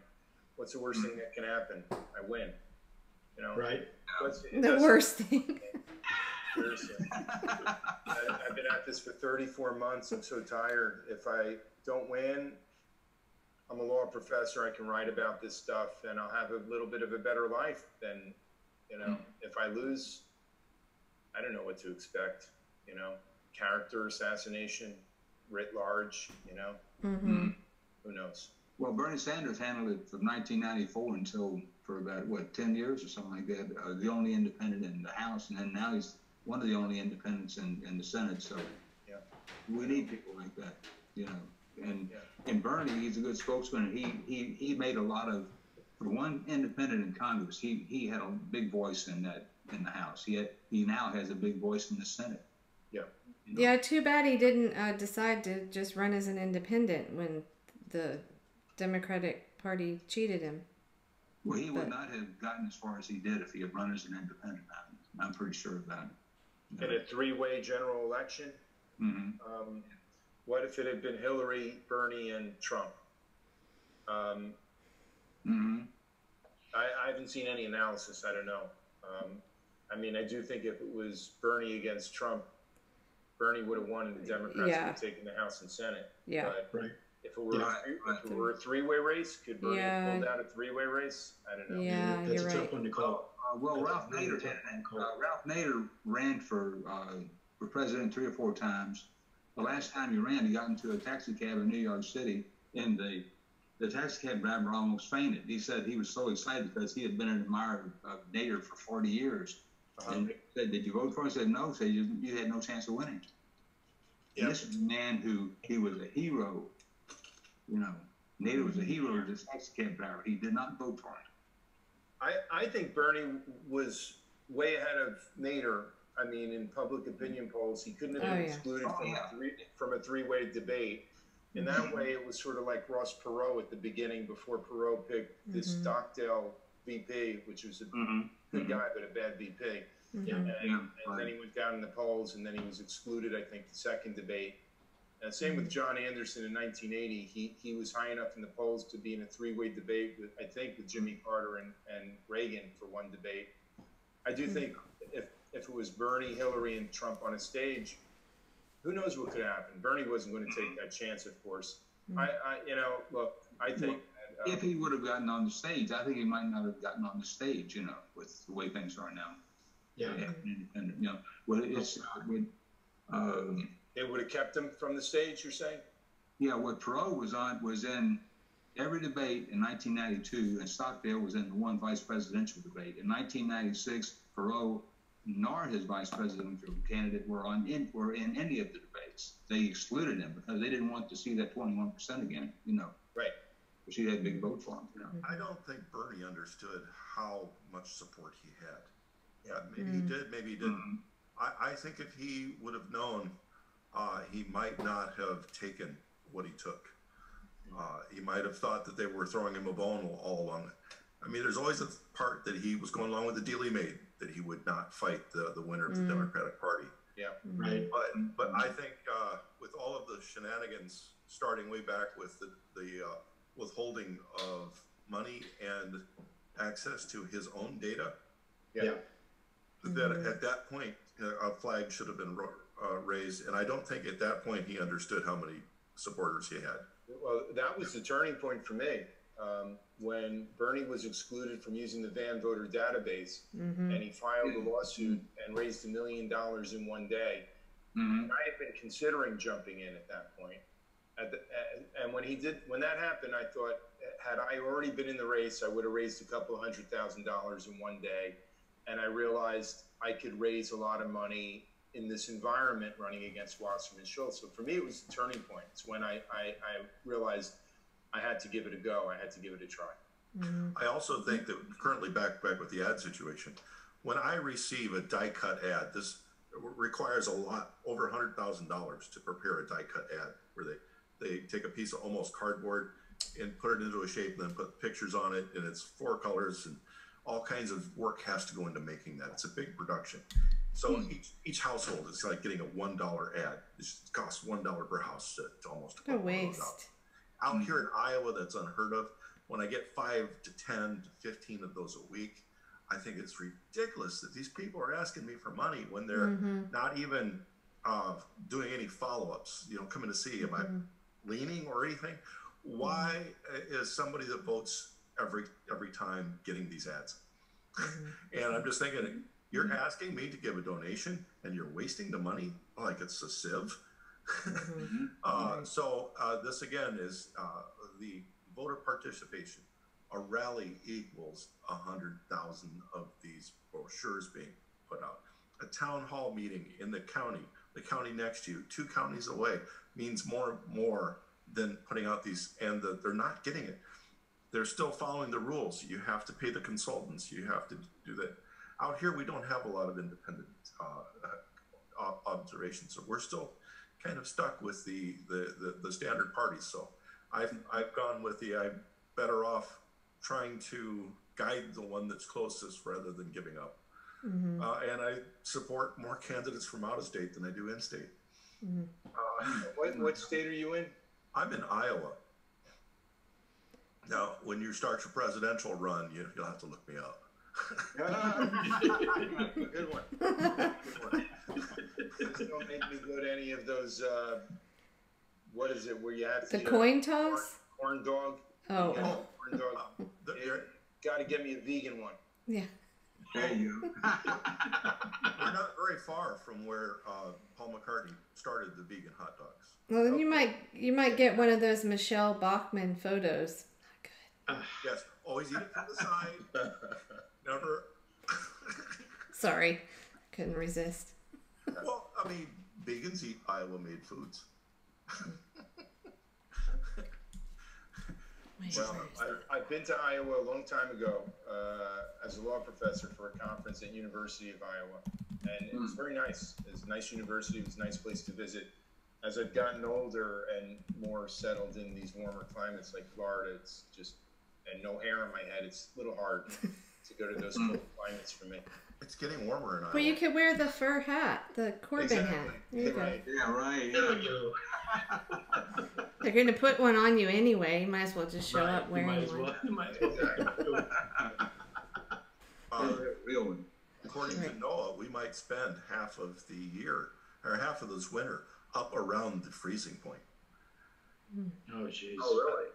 What's the worst thing that can happen? I win. You know. Right. The worst thing. Seriously. I've been at this for 34 months. I'm so tired. If I don't win, I'm a law professor. I can write about this stuff, and I'll have a little bit of a better life than, you know, if I lose, I don't know what to expect, you know, character assassination writ large, you know, who knows? Well, Bernie Sanders handled it from 1994 until for about, 10 years or something like that, the only independent in the House, and then now he's one of the only independents in the Senate. So Yeah. we need people like that, you know. And Bernie, he's a good spokesman. He made a lot of, for one independent in Congress, he had a big voice in the House. He now has a big voice in the Senate. Yeah. You know? Yeah, too bad he didn't decide to just run as an independent when the Democratic Party cheated him. Well, he would not have gotten as far as he did if he had run as an independent. I'm pretty sure about it. In a three-way general election, what if it had been Hillary, Bernie, and Trump? I haven't seen any analysis. I don't know. I mean, I do think if it was Bernie against Trump, Bernie would have won, and the Democrats would have taken the House and Senate. Yeah. But Right. if it were a three-way race, could Bernie have pulled out a three-way race? I don't know. Yeah, That's you're a right. tough one to call. Well, Ralph Nader ran for president 3 or 4 times. The last time he ran, he got into a taxi cab in New York City, and the taxi cab driver almost fainted. He said he was so excited because he had been an admirer of Nader for 40 years. And they said, "Did you vote for him?" He said, "No." He said, "You had no chance of winning." And this is a man he was a hero. You know, Nader was a hero of this taxi cab driver. He did not vote for him. I think Bernie was way ahead of Nader. I mean, in public opinion polls, he couldn't have been excluded from a three-way debate. In that way, it was sort of like Ross Perot at the beginning, before Perot picked this Stockdale VP, which was a good guy but a bad VP. And then he went down in the polls, and then he was excluded, I think, the second debate. And same with John Anderson in 1980. He was high enough in the polls to be in a three-way debate with, I think, with Jimmy Carter and Reagan for one debate. I do think if it was Bernie, Hillary, and Trump on a stage, who knows what could happen? Bernie wasn't going to take that chance, of course. I think if he would have gotten on the stage, I think he might not have gotten on the stage, you know, with the way things are now. Yeah. Independent, you know, well, it would have kept him from the stage, you're saying? Yeah, what Perot was in every debate in 1992, and Stockdale was in the one vice presidential debate. In 1996, Perot nor his vice presidential candidate were in any of the debates. They excluded him because they didn't want to see that 21% again, you know. Right. But she had a big vote for him, you know. I don't think Bernie understood how much support he had. Yeah, maybe he did, maybe he didn't. I think if he would have known, he might not have taken what he took. He might have thought that they were throwing him a bone all along. I mean, there's always a part that he was going along with the deal he made, that he would not fight the winner of the Democratic Party. Yeah. Right. But I think with all of the shenanigans, starting way back with the withholding of money and access to his own data, that at that point a flag should have been raised. And I don't think at that point he understood how many supporters he had. Well, that was the turning point for me. When Bernie was excluded from using the Van Voter database, and he filed a lawsuit and raised $1 million in one day. I had been considering jumping in at that point, And when that happened, I thought, had I already been in the race, I would have raised a couple $100,000 in one day. And I realized I could raise a lot of money in this environment running against Wasserman Schultz. So for me, it was the turning point. It's when I realized I had to give it a go. I had to give it a try. Mm-hmm. I also think that currently back with the ad situation, when I receive a die cut ad, this requires a lot, over $100,000 to prepare a die cut ad, where they take a piece of almost cardboard and put it into a shape and then put pictures on it, and it's 4 colors, and all kinds of work has to go into making that. It's a big production. So each household is like getting a $1 ad. It costs $1 per house to almost. What a waste. Out here in Iowa, that's unheard of. When I get 5 to 10 to 15 of those a week, I think it's ridiculous that these people are asking me for money when they're not even doing any follow-ups, coming to see, am I leaning or anything? Why is somebody that votes every time getting these ads? And I'm just thinking, you're asking me to give a donation and you're wasting the money like it's a sieve. So this again is the voter participation. A rally equals 100,000 of these brochures being put out. A town hall meeting in the county next to you, 2 counties away, means more than putting out these, and they're not getting it. They're still following the rules. You have to pay the consultants. You have to do that. Out here, we don't have a lot of independent observations, so we're still kind of stuck with the standard parties. So I've gone with I'm better off trying to guide the one that's closest rather than giving up. And I support more candidates from out of state than I do in state. What state are you in? I'm in Iowa. Now, when you start your presidential run, you'll have to look me up. Good one. Just don't make me go to any of those. What is it? Where you have the coin toss? Corn dog. Oh, corn dog. Got to get me a vegan one. Yeah. There you go. We're not very far from where Paul McCartney started the vegan hot dogs. Well, then you might get one of those Michelle Bachmann photos. Not good. Yes, always eat it from the side. Never. Sorry, couldn't resist. Well, I mean, vegans eat Iowa-made foods. Well, I've been to Iowa a long time ago as a law professor for a conference at University of Iowa, and it was very nice. It's a nice university. It was a nice place to visit. As I've gotten older and more settled in these warmer climates like Florida, it's just, and no hair on my head, it's a little hard to go to those cold climates for me. It's getting warmer in Iowa. Well, you could wear the fur hat, the Corbin hat. There you go. Yeah, right. Yeah. They're going to put one on you anyway. You might as well just show up wearing one. You might as well. Real one. According to NOAA, we might spend half of the year, or half of this winter, up around the freezing point. Oh, jeez. Oh, really?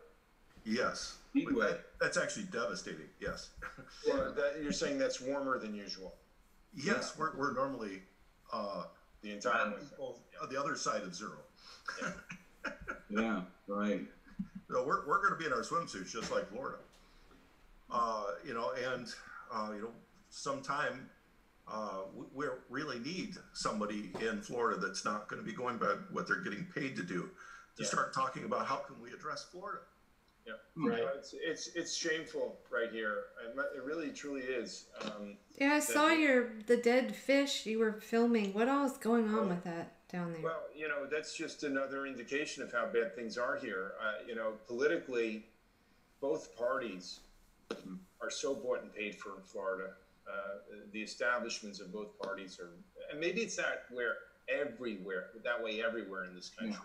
Yes. Anyway. That's actually devastating, yes. Well, you're saying that's warmer than usual. Yes, we're normally The entire winter. the other side of zero. Yeah, right. So we're going to be in our swimsuits just like Florida. Sometime we really need somebody in Florida that's not going to be going by what they're getting paid to do to start talking about how can we address Florida. Yeah, Right. It's shameful right here. It really truly is. Yeah, I saw the dead fish you were filming. What all is going on with that down there? Well, that's just another indication of how bad things are here. Politically, both parties are so bought and paid for in Florida. The establishments of both parties are, and maybe it's that way everywhere in this country.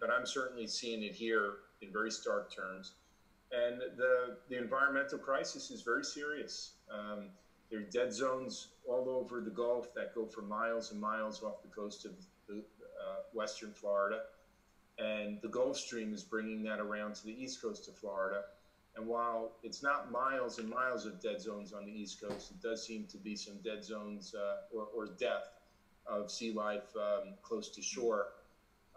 But I'm certainly seeing it here in very stark terms. And the environmental crisis is very serious. There are dead zones all over the Gulf that go for miles and miles off the coast of western Florida. And the Gulf Stream is bringing that around to the east coast of Florida. And while it's not miles and miles of dead zones on the east coast, it does seem to be some dead zones or death of sea life close to shore.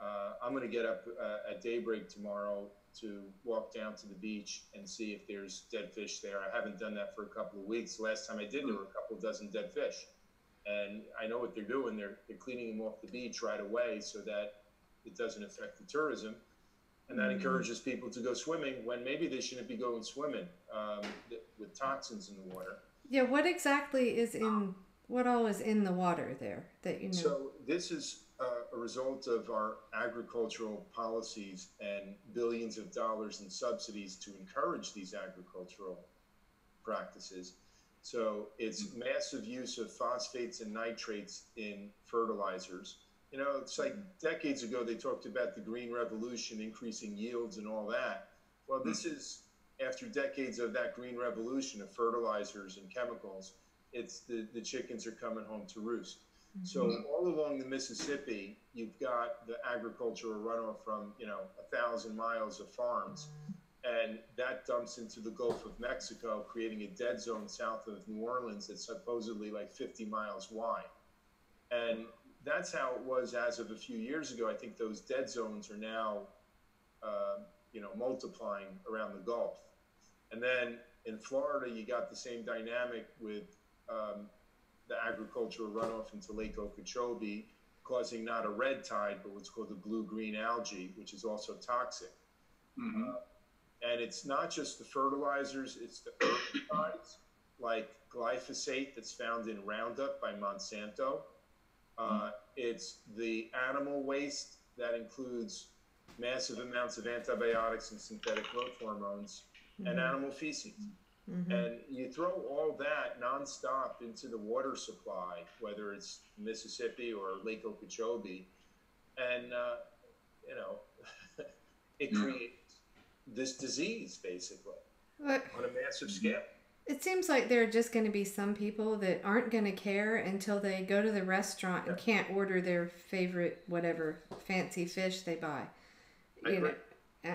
I'm going to get up at daybreak tomorrow to walk down to the beach and see if there's dead fish there. I haven't done that for a couple of weeks. The last time I did, there were a couple of dozen dead fish. And I know what they're doing. They're cleaning them off the beach right away so that it doesn't affect the tourism. And that encourages people to go swimming when maybe they shouldn't be going swimming with toxins in the water. Yeah, what exactly is what all is in the water there that you know? So this is a result of our agricultural policies and billions of dollars in subsidies to encourage these agricultural practices. So it's massive use of phosphates and nitrates in fertilizers. You know, it's like decades ago they talked about the green revolution, increasing yields and all that. Well, this is after decades of that green revolution of fertilizers and chemicals. It's the chickens are coming home to roost. So all along the Mississippi, you've got the agricultural runoff from, 1,000 miles of farms. And that dumps into the Gulf of Mexico, creating a dead zone south of New Orleans that's supposedly like 50 miles wide. And that's how it was as of a few years ago. I think those dead zones are now, multiplying around the Gulf. And then in Florida, you got the same dynamic with the agricultural runoff into Lake Okeechobee, causing not a red tide, but what's called the blue-green algae, which is also toxic. And it's not just the fertilizers, it's the herbicides like glyphosate that's found in Roundup by Monsanto. It's the animal waste that includes massive amounts of antibiotics and synthetic growth hormones and animal feces. And you throw all that nonstop into the water supply, whether it's Mississippi or Lake Okeechobee, and, it creates this disease, basically, on a massive scale. It seems like there are just going to be some people that aren't going to care until they go to the restaurant and can't order their favorite, whatever, fancy fish they buy.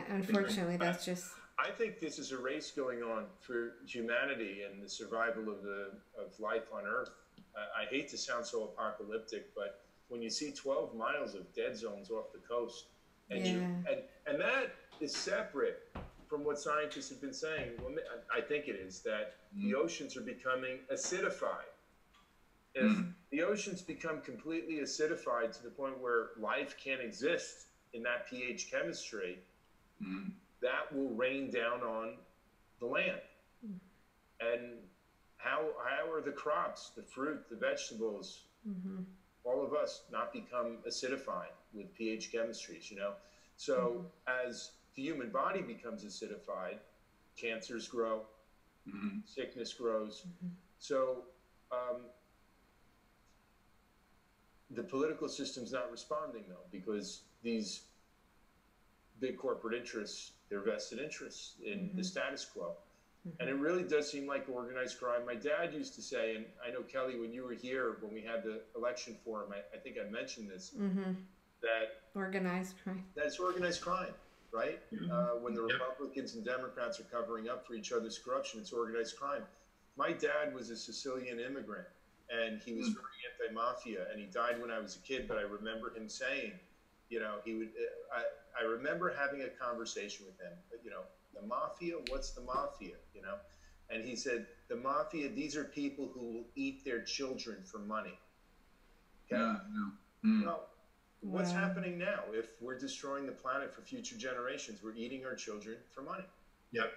Unfortunately, that's just... I think this is a race going on for humanity and the survival of life on Earth. I hate to sound so apocalyptic, but when you see 12 miles of dead zones off the coast, and that is separate from what scientists have been saying. Well, I think it is that the oceans are becoming acidified. If the oceans become completely acidified to the point where life can't exist in that pH chemistry, that will rain down on the land. And how are the crops, the fruit, the vegetables, all of us not become acidified with pH chemistries, So as the human body becomes acidified, cancers grow, sickness grows. So the political system's not responding, though, because these big corporate interests, their vested interests in the status quo. And it really does seem like organized crime. My dad used to say, and I know, Kelly, when you were here, when we had the election forum, I think I mentioned this, that organized crime. That's organized crime, right? When the Republicans and Democrats are covering up for each other's corruption, it's organized crime. My dad was a Sicilian immigrant, and he was very anti-mafia, and he died when I was a kid, but I remember him saying, he would, I remember having a conversation with him, the mafia, what's the mafia, And he said, the mafia, these are people who will eat their children for money. Okay? Well, what's happening now? If we're destroying the planet for future generations, we're eating our children for money. Yep,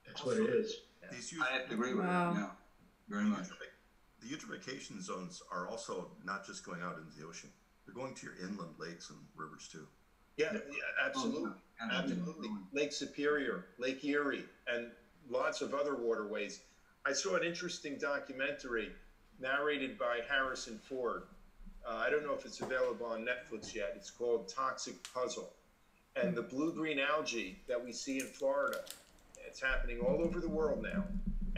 that's what it is. I have to agree with that, very much. The eutrophication zones are also not just going out into the ocean. They're going to your inland lakes and rivers, too. Yeah, absolutely. Absolutely. Lake Superior, Lake Erie, and lots of other waterways. I saw an interesting documentary narrated by Harrison Ford. I don't know if it's available on Netflix yet. It's called Toxic Puzzle. And the blue-green algae that we see in Florida, it's happening all over the world now.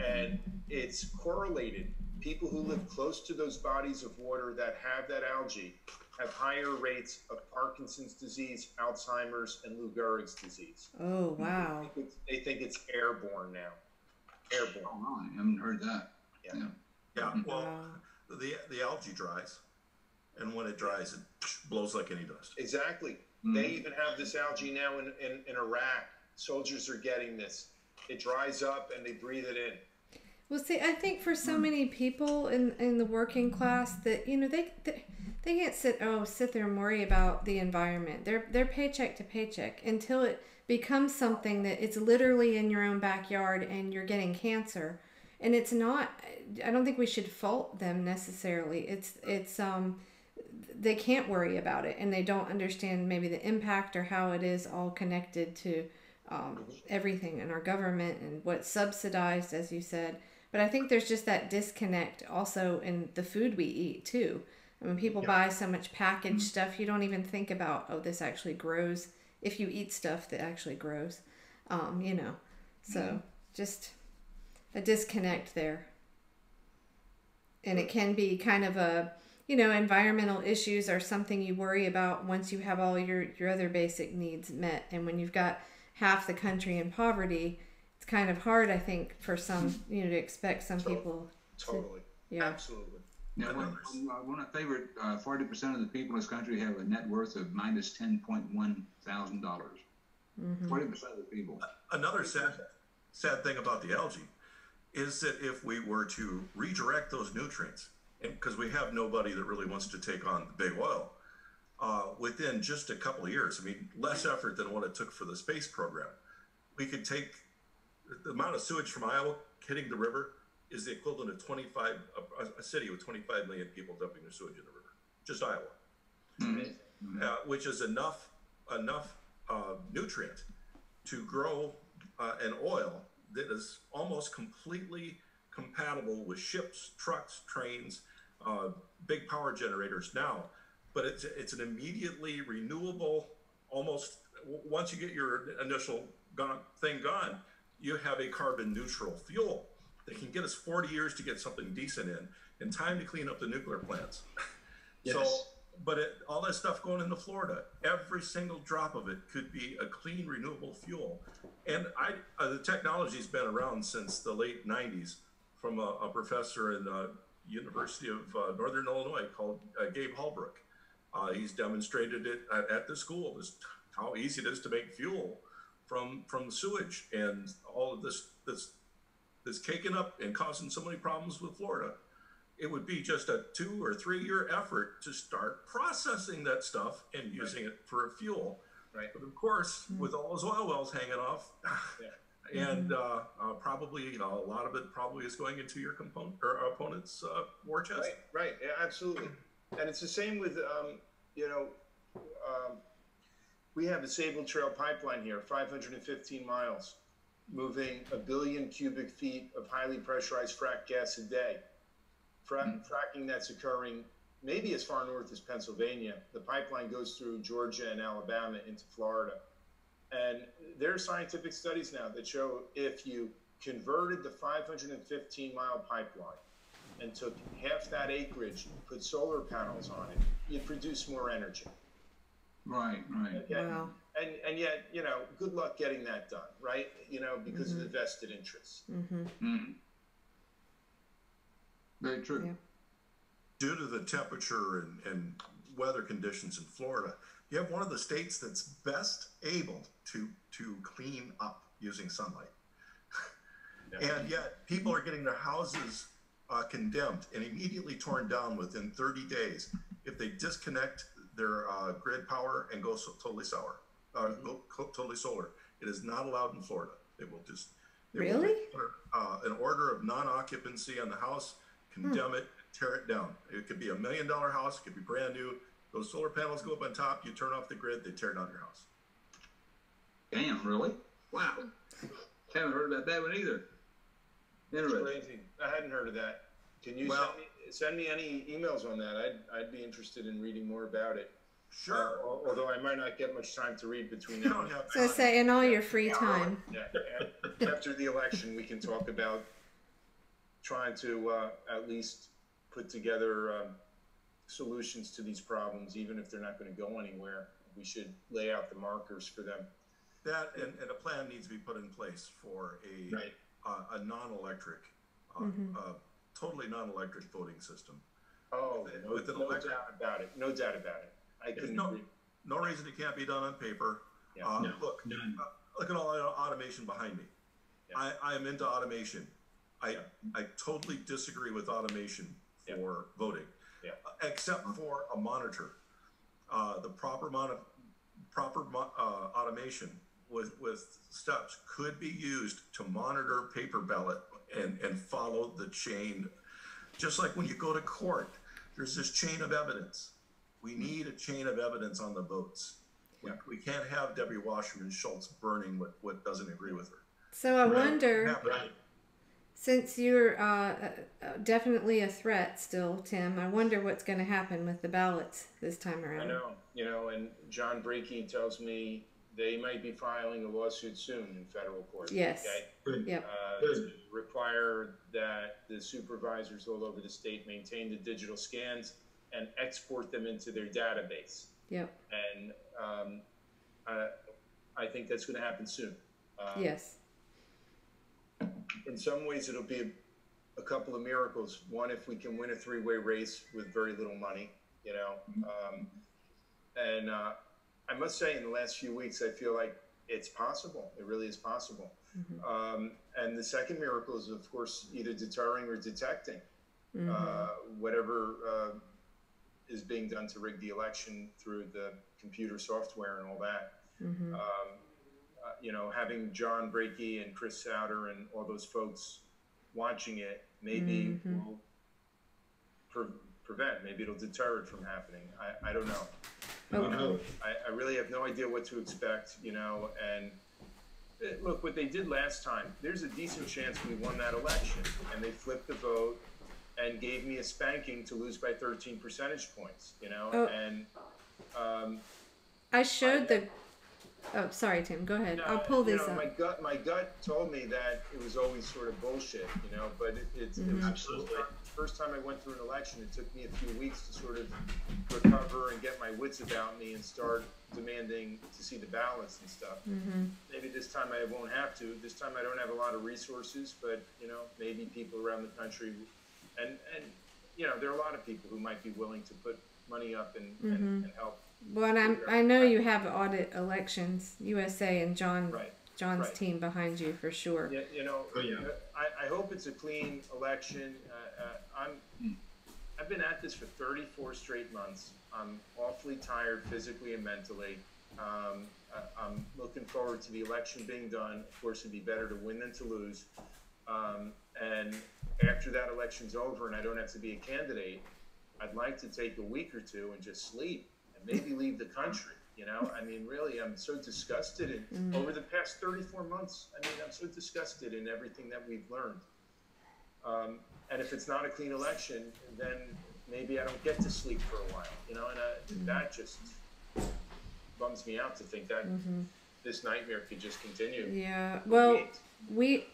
And it's correlated. People who live close to those bodies of water that have that algae have higher rates of Parkinson's disease, Alzheimer's, and Lou Gehrig's disease. Oh, wow. They think it's airborne now. Airborne. Oh, I haven't heard that. Yeah. Well, the algae dries, and when it dries, it blows like any dust. Exactly. They even have this algae now in Iraq. Soldiers are getting this. It dries up and they breathe it in. Well, see, I think for so many people in the working class that they can't sit there and worry about the environment. They're paycheck to paycheck until it becomes something that it's literally in your own backyard and you're getting cancer. And it's not. I don't think we should fault them necessarily. It's they can't worry about it and they don't understand maybe the impact or how it is all connected to everything in our government and what's subsidized, as you said. But I think there's just that disconnect also in the food we eat too. I mean, people buy so much packaged stuff, you don't even think about, oh, this actually grows. If you eat stuff that actually grows, so just a disconnect there. And it can be kind of a, environmental issues are something you worry about once you have all your other basic needs met. And when you've got half the country in poverty, it's kind of hard, I think, for some, to expect some people. Totally. Yeah. Absolutely. Now, one of my favorite, 40% of the people in this country have a net worth of minus $10.1 thousand. 40% of the people. Another sad thing about the algae is that if we were to redirect those nutrients, because we have nobody that really wants to take on the big oil, within just a couple of years, I mean, less effort than what it took for the space program, we could take the amount of sewage from Iowa hitting the river is the equivalent of a city with 25 million people dumping their sewage in the river, just Iowa, which is enough nutrient to grow an oil that is almost completely compatible with ships, trucks, trains, big power generators now. But it's an immediately renewable, almost, once you get your initial thing gone, you have a carbon neutral fuel that can get us 40 years to get something decent in time to clean up the nuclear plants. Yes. So, but all that stuff going into Florida, every single drop of it could be a clean, renewable fuel. And the technology's been around since the late 90s from a professor in the University of Northern Illinois called Gabe Hallbrook. He's demonstrated it at the school, how easy it is to make fuel from sewage, and all of this caking up and causing so many problems with Florida. It would be just a 2 or 3 year effort to start processing that stuff and using it for a fuel. Right. But of course, with all those oil wells hanging off, and probably a lot of it probably is going into your opponent's war chest. Right. Yeah, absolutely. And it's the same with, we have the Sable Trail pipeline here, 515 miles, moving 1 billion cubic feet of highly pressurized frac gas a day. Fracking that's occurring maybe as far north as Pennsylvania. The pipeline goes through Georgia and Alabama into Florida. And there are scientific studies now that show if you converted the 515-mile pipeline and took half that acreage, put solar panels on it, you'd produce more energy. Right. Wow. And yet, good luck getting that done, right? Because of the vested interests. Very true. Yeah. Due to the temperature and weather conditions in Florida, you have one of the states that's best able to clean up using sunlight. And yet people are getting their houses condemned and immediately torn down within 30 days if they disconnect their grid power and go totally solar. It is not allowed in Florida. They will Really? Put an order of non-occupancy on the house, condemn it, tear it down. It could be $1 million house, it could be brand new. Those solar panels go up on top, you turn off the grid, they tear down your house. Damn, really? Wow. Haven't heard about that one either. Interesting. Crazy. I hadn't heard of that. Can you send me any emails on that? I'd be interested in reading more about it. Sure. Although I might not get much time to read between now and So say in all your free time. after the election, we can talk about trying to at least put together solutions to these problems, even if they're not going to go anywhere. We should lay out the markers for them. That and a plan needs to be put in place for a non-electric, totally non-electric voting system. Oh, no doubt about it. No doubt about it. I couldn't agree. No reason it can't be done on paper. Yeah. No, Look, none. look at all the automation behind me. Yeah. I am into automation. I totally disagree with automation for voting, except for a monitor. The proper automation with steps could be used to monitor paper ballot and follow the chain. Just like when you go to court, there's this chain of evidence. We need a chain of evidence on the votes. We can't have Debbie Wasserman Schultz burning what doesn't agree with her. So I wonder, Right. since you're definitely a threat still, Tim, I wonder what's going to happen with the ballots this time around. I know, and John Brakey tells me they might be filing a lawsuit soon in federal court. Yes. Okay? Good. Yep. To require that the supervisors all over the state maintain the digital scans and export them into their database. Yep. And I think that's going to happen soon. Yes. In some ways, it'll be a couple of miracles. One, if we can win a three-way race with very little money, you know. I must say, in the last few weeks, I feel like it's possible. It really is possible. And the second miracle is, of course, either deterring or detecting whatever is being done to rig the election through the computer software and all that. You know, having John Brakey and Chris Souter and all those folks watching it maybe will prevent, maybe it'll deter it from happening. I don't know. Okay. I really have no idea what to expect, you know, and look, what they did last time, there's a decent chance we won that election, and they flipped the vote and gave me a spanking to lose by 13 percentage points, you know, and I showed the. Oh, sorry, Tim. Go ahead. I'll pull this up. My gut told me that it was always sort of bullshit, you know. But it was Absolutely. the first time I went through an election. It took me a few weeks to sort of recover and get my wits about me and start demanding to see the ballots and stuff. Maybe this time I won't have to. This time I don't have a lot of resources, but you know, maybe people around the country, and you know, there are a lot of people who might be willing to put money up and help. Well, and I know you have Audit Elections USA and John's Right. team behind you for sure. Yeah, you know, Oh, yeah. I hope it's a clean election. I've been at this for 34 straight months. I'm awfully tired physically and mentally. I'm looking forward to the election being done. Of course, it'd be better to win than to lose. And after that election's over and I don't have to be a candidate, I'd like to take a week or two and just sleep and maybe leave the country. You know, I mean, really, I'm so disgusted. And over the past 34 months, I mean, I'm so disgusted in everything that we've learned. And if it's not a clean election, then maybe I don't get to sleep for a while, you know, and that just bums me out to think that this nightmare could just continue. Yeah. Well,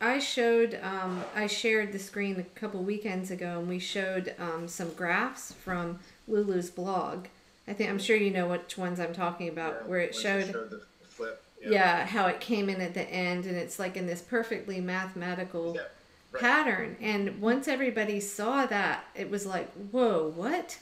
I shared the screen a couple weekends ago, and we showed some graphs from Lulu's blog. I'm sure you know which ones I'm talking about, where it showed the flip. how it came in at the end, and it's like in this perfectly mathematical Right. pattern. And once everybody saw that, it was like, whoa, what?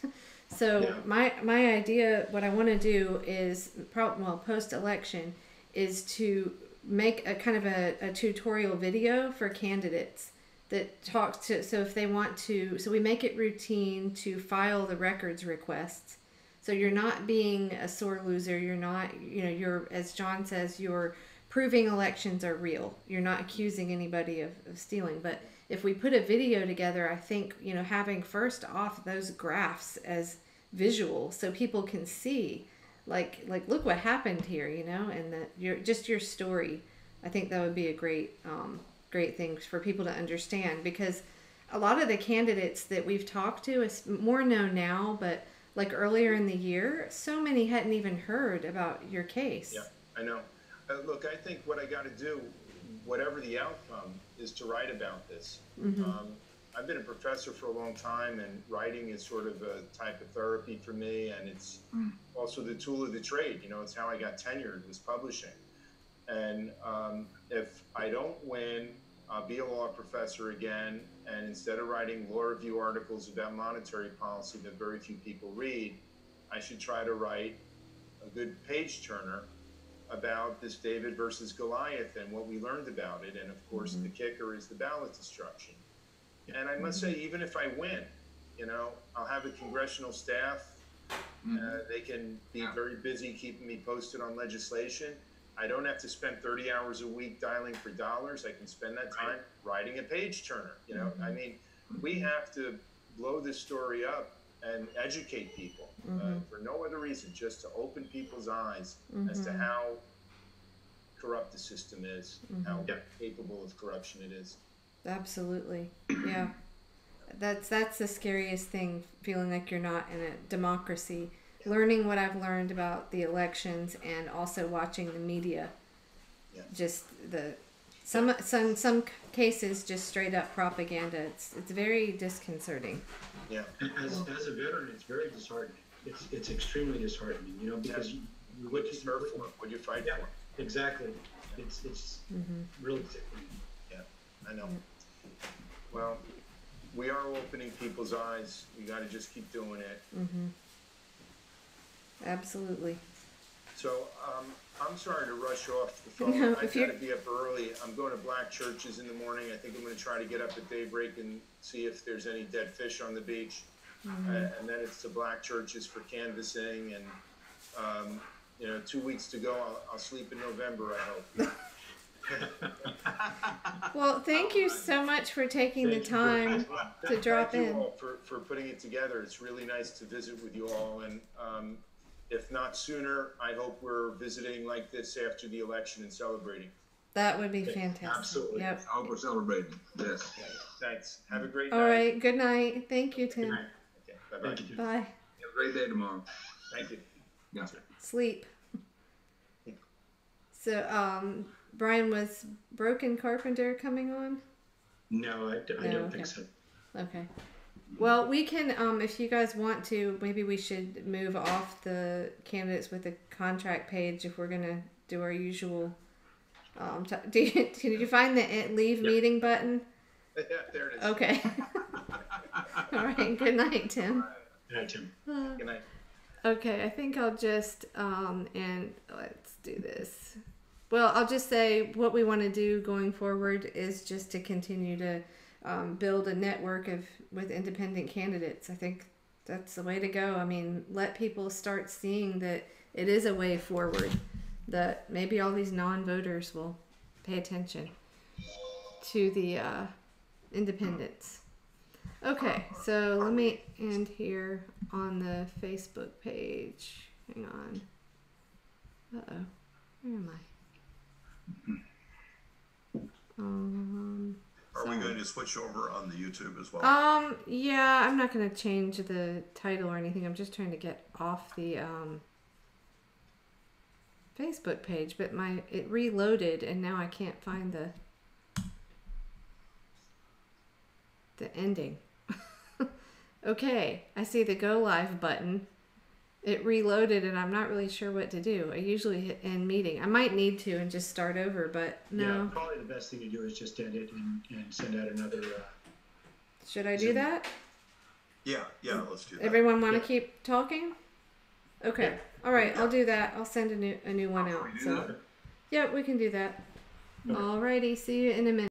So my idea, what I want to do is, post election, is to make a kind of a tutorial video for candidates that talks to, so if they want to, so we make it routine to file the records requests. So you're not being a sore loser. You're not, you're, as John says, you're proving elections are real. You're not accusing anybody of stealing. But if we put a video together, I think, having first off those graphs as visual so people can see, like look what happened here, and that your story. I think that would be a great thing for people to understand, because a lot of the candidates that we've talked to is more known now, but like earlier in the year, so many hadn't even heard about your case. Yeah, I know. Look, I think what I got to do, whatever the outcome, is to write about this. I've been a professor for a long time, and writing is sort of a type of therapy for me, and it's also the tool of the trade. It's how I got tenured, was publishing. And if I don't win, I'll be a law professor again, and instead of writing law review articles about monetary policy that very few people read, I should try to write a good page turner about this David versus Goliath and what we learned about it. And of course, the kicker is the ballot destruction. And I must say, even if I win, you know, I'll have a congressional staff. They can be very busy keeping me posted on legislation. I don't have to spend 30 hours a week dialing for dollars. I can spend that time writing a page turner. You know, I mean, we have to blow this story up and educate people for no other reason, just to open people's eyes as to how corrupt the system is, how capable of corruption it is. Absolutely. Yeah. That's the scariest thing, feeling like you're not in a democracy. Learning what I've learned about the elections and also watching the media. Yeah. Just some cases just straight up propaganda. It's very disconcerting. Yeah. As a veteran, it's very disheartening. It's extremely disheartening, you know, because What you serve for, what you fight for. exactly. It's really sickening. Yeah, I know. Well, we are opening people's eyes. We got to just keep doing it. Absolutely. So, I'm sorry to rush off the phone. No, I've if got you're- to be up early. I'm going to black churches in the morning. I think I'm going to try to get up at daybreak and see if there's any dead fish on the beach. And then it's to black churches for canvassing. And, you know, 2 weeks to go. I'll sleep in November, I hope. Well, thank you so much for taking the Thank you time to drop Thank you in. all for putting it together. It's really nice to visit with you all. And if not sooner, I hope we're visiting like this after the election and celebrating. That would be fantastic. Absolutely. Yep. I hope we're celebrating. Yes. Okay, thanks. Have a great All night. right. Good night. Thank you, Good Tim. night. Okay, bye-bye. Thank you. Bye. Have a great day tomorrow. Thank you. Yeah. Sleep. So, Brian, was Broken Carpenter coming on? No, I No, don't okay. think so. Okay. Well, we can, if you guys want to, maybe we should move off the candidates with the contract page if we're going to do our usual. Did you find the leave meeting button? Yeah, there it is. Okay. All right. Good night, Tim. Good night, Tim. Good night. Okay, I think I'll just, and let's do this. Well, I'll just say what we want to do going forward is just to continue to build a network with independent candidates. I think that's the way to go. I mean, let people start seeing that it is a way forward, that maybe all these non-voters will pay attention to the independents. Okay, so let me end here on the Facebook page. Hang on. Uh-oh. Where am I? Are we going to switch over on the YouTube as well? Yeah, I'm not going to change the title or anything. I'm just trying to get off the Facebook page, but it reloaded and now I can't find the ending. Okay, I see the go live button. It reloaded and I'm not really sure what to do. I usually hit end meeting. I might need to and just start over, but no. Yeah, probably the best thing to do is just end it and send out another. Should I do Zoom. that? Yeah, let's do that. Everyone want to Yeah. keep talking? Okay. All right, I'll do that. I'll send a new one out. we do So, that? yeah, we can do that. Alrighty, see you in a minute.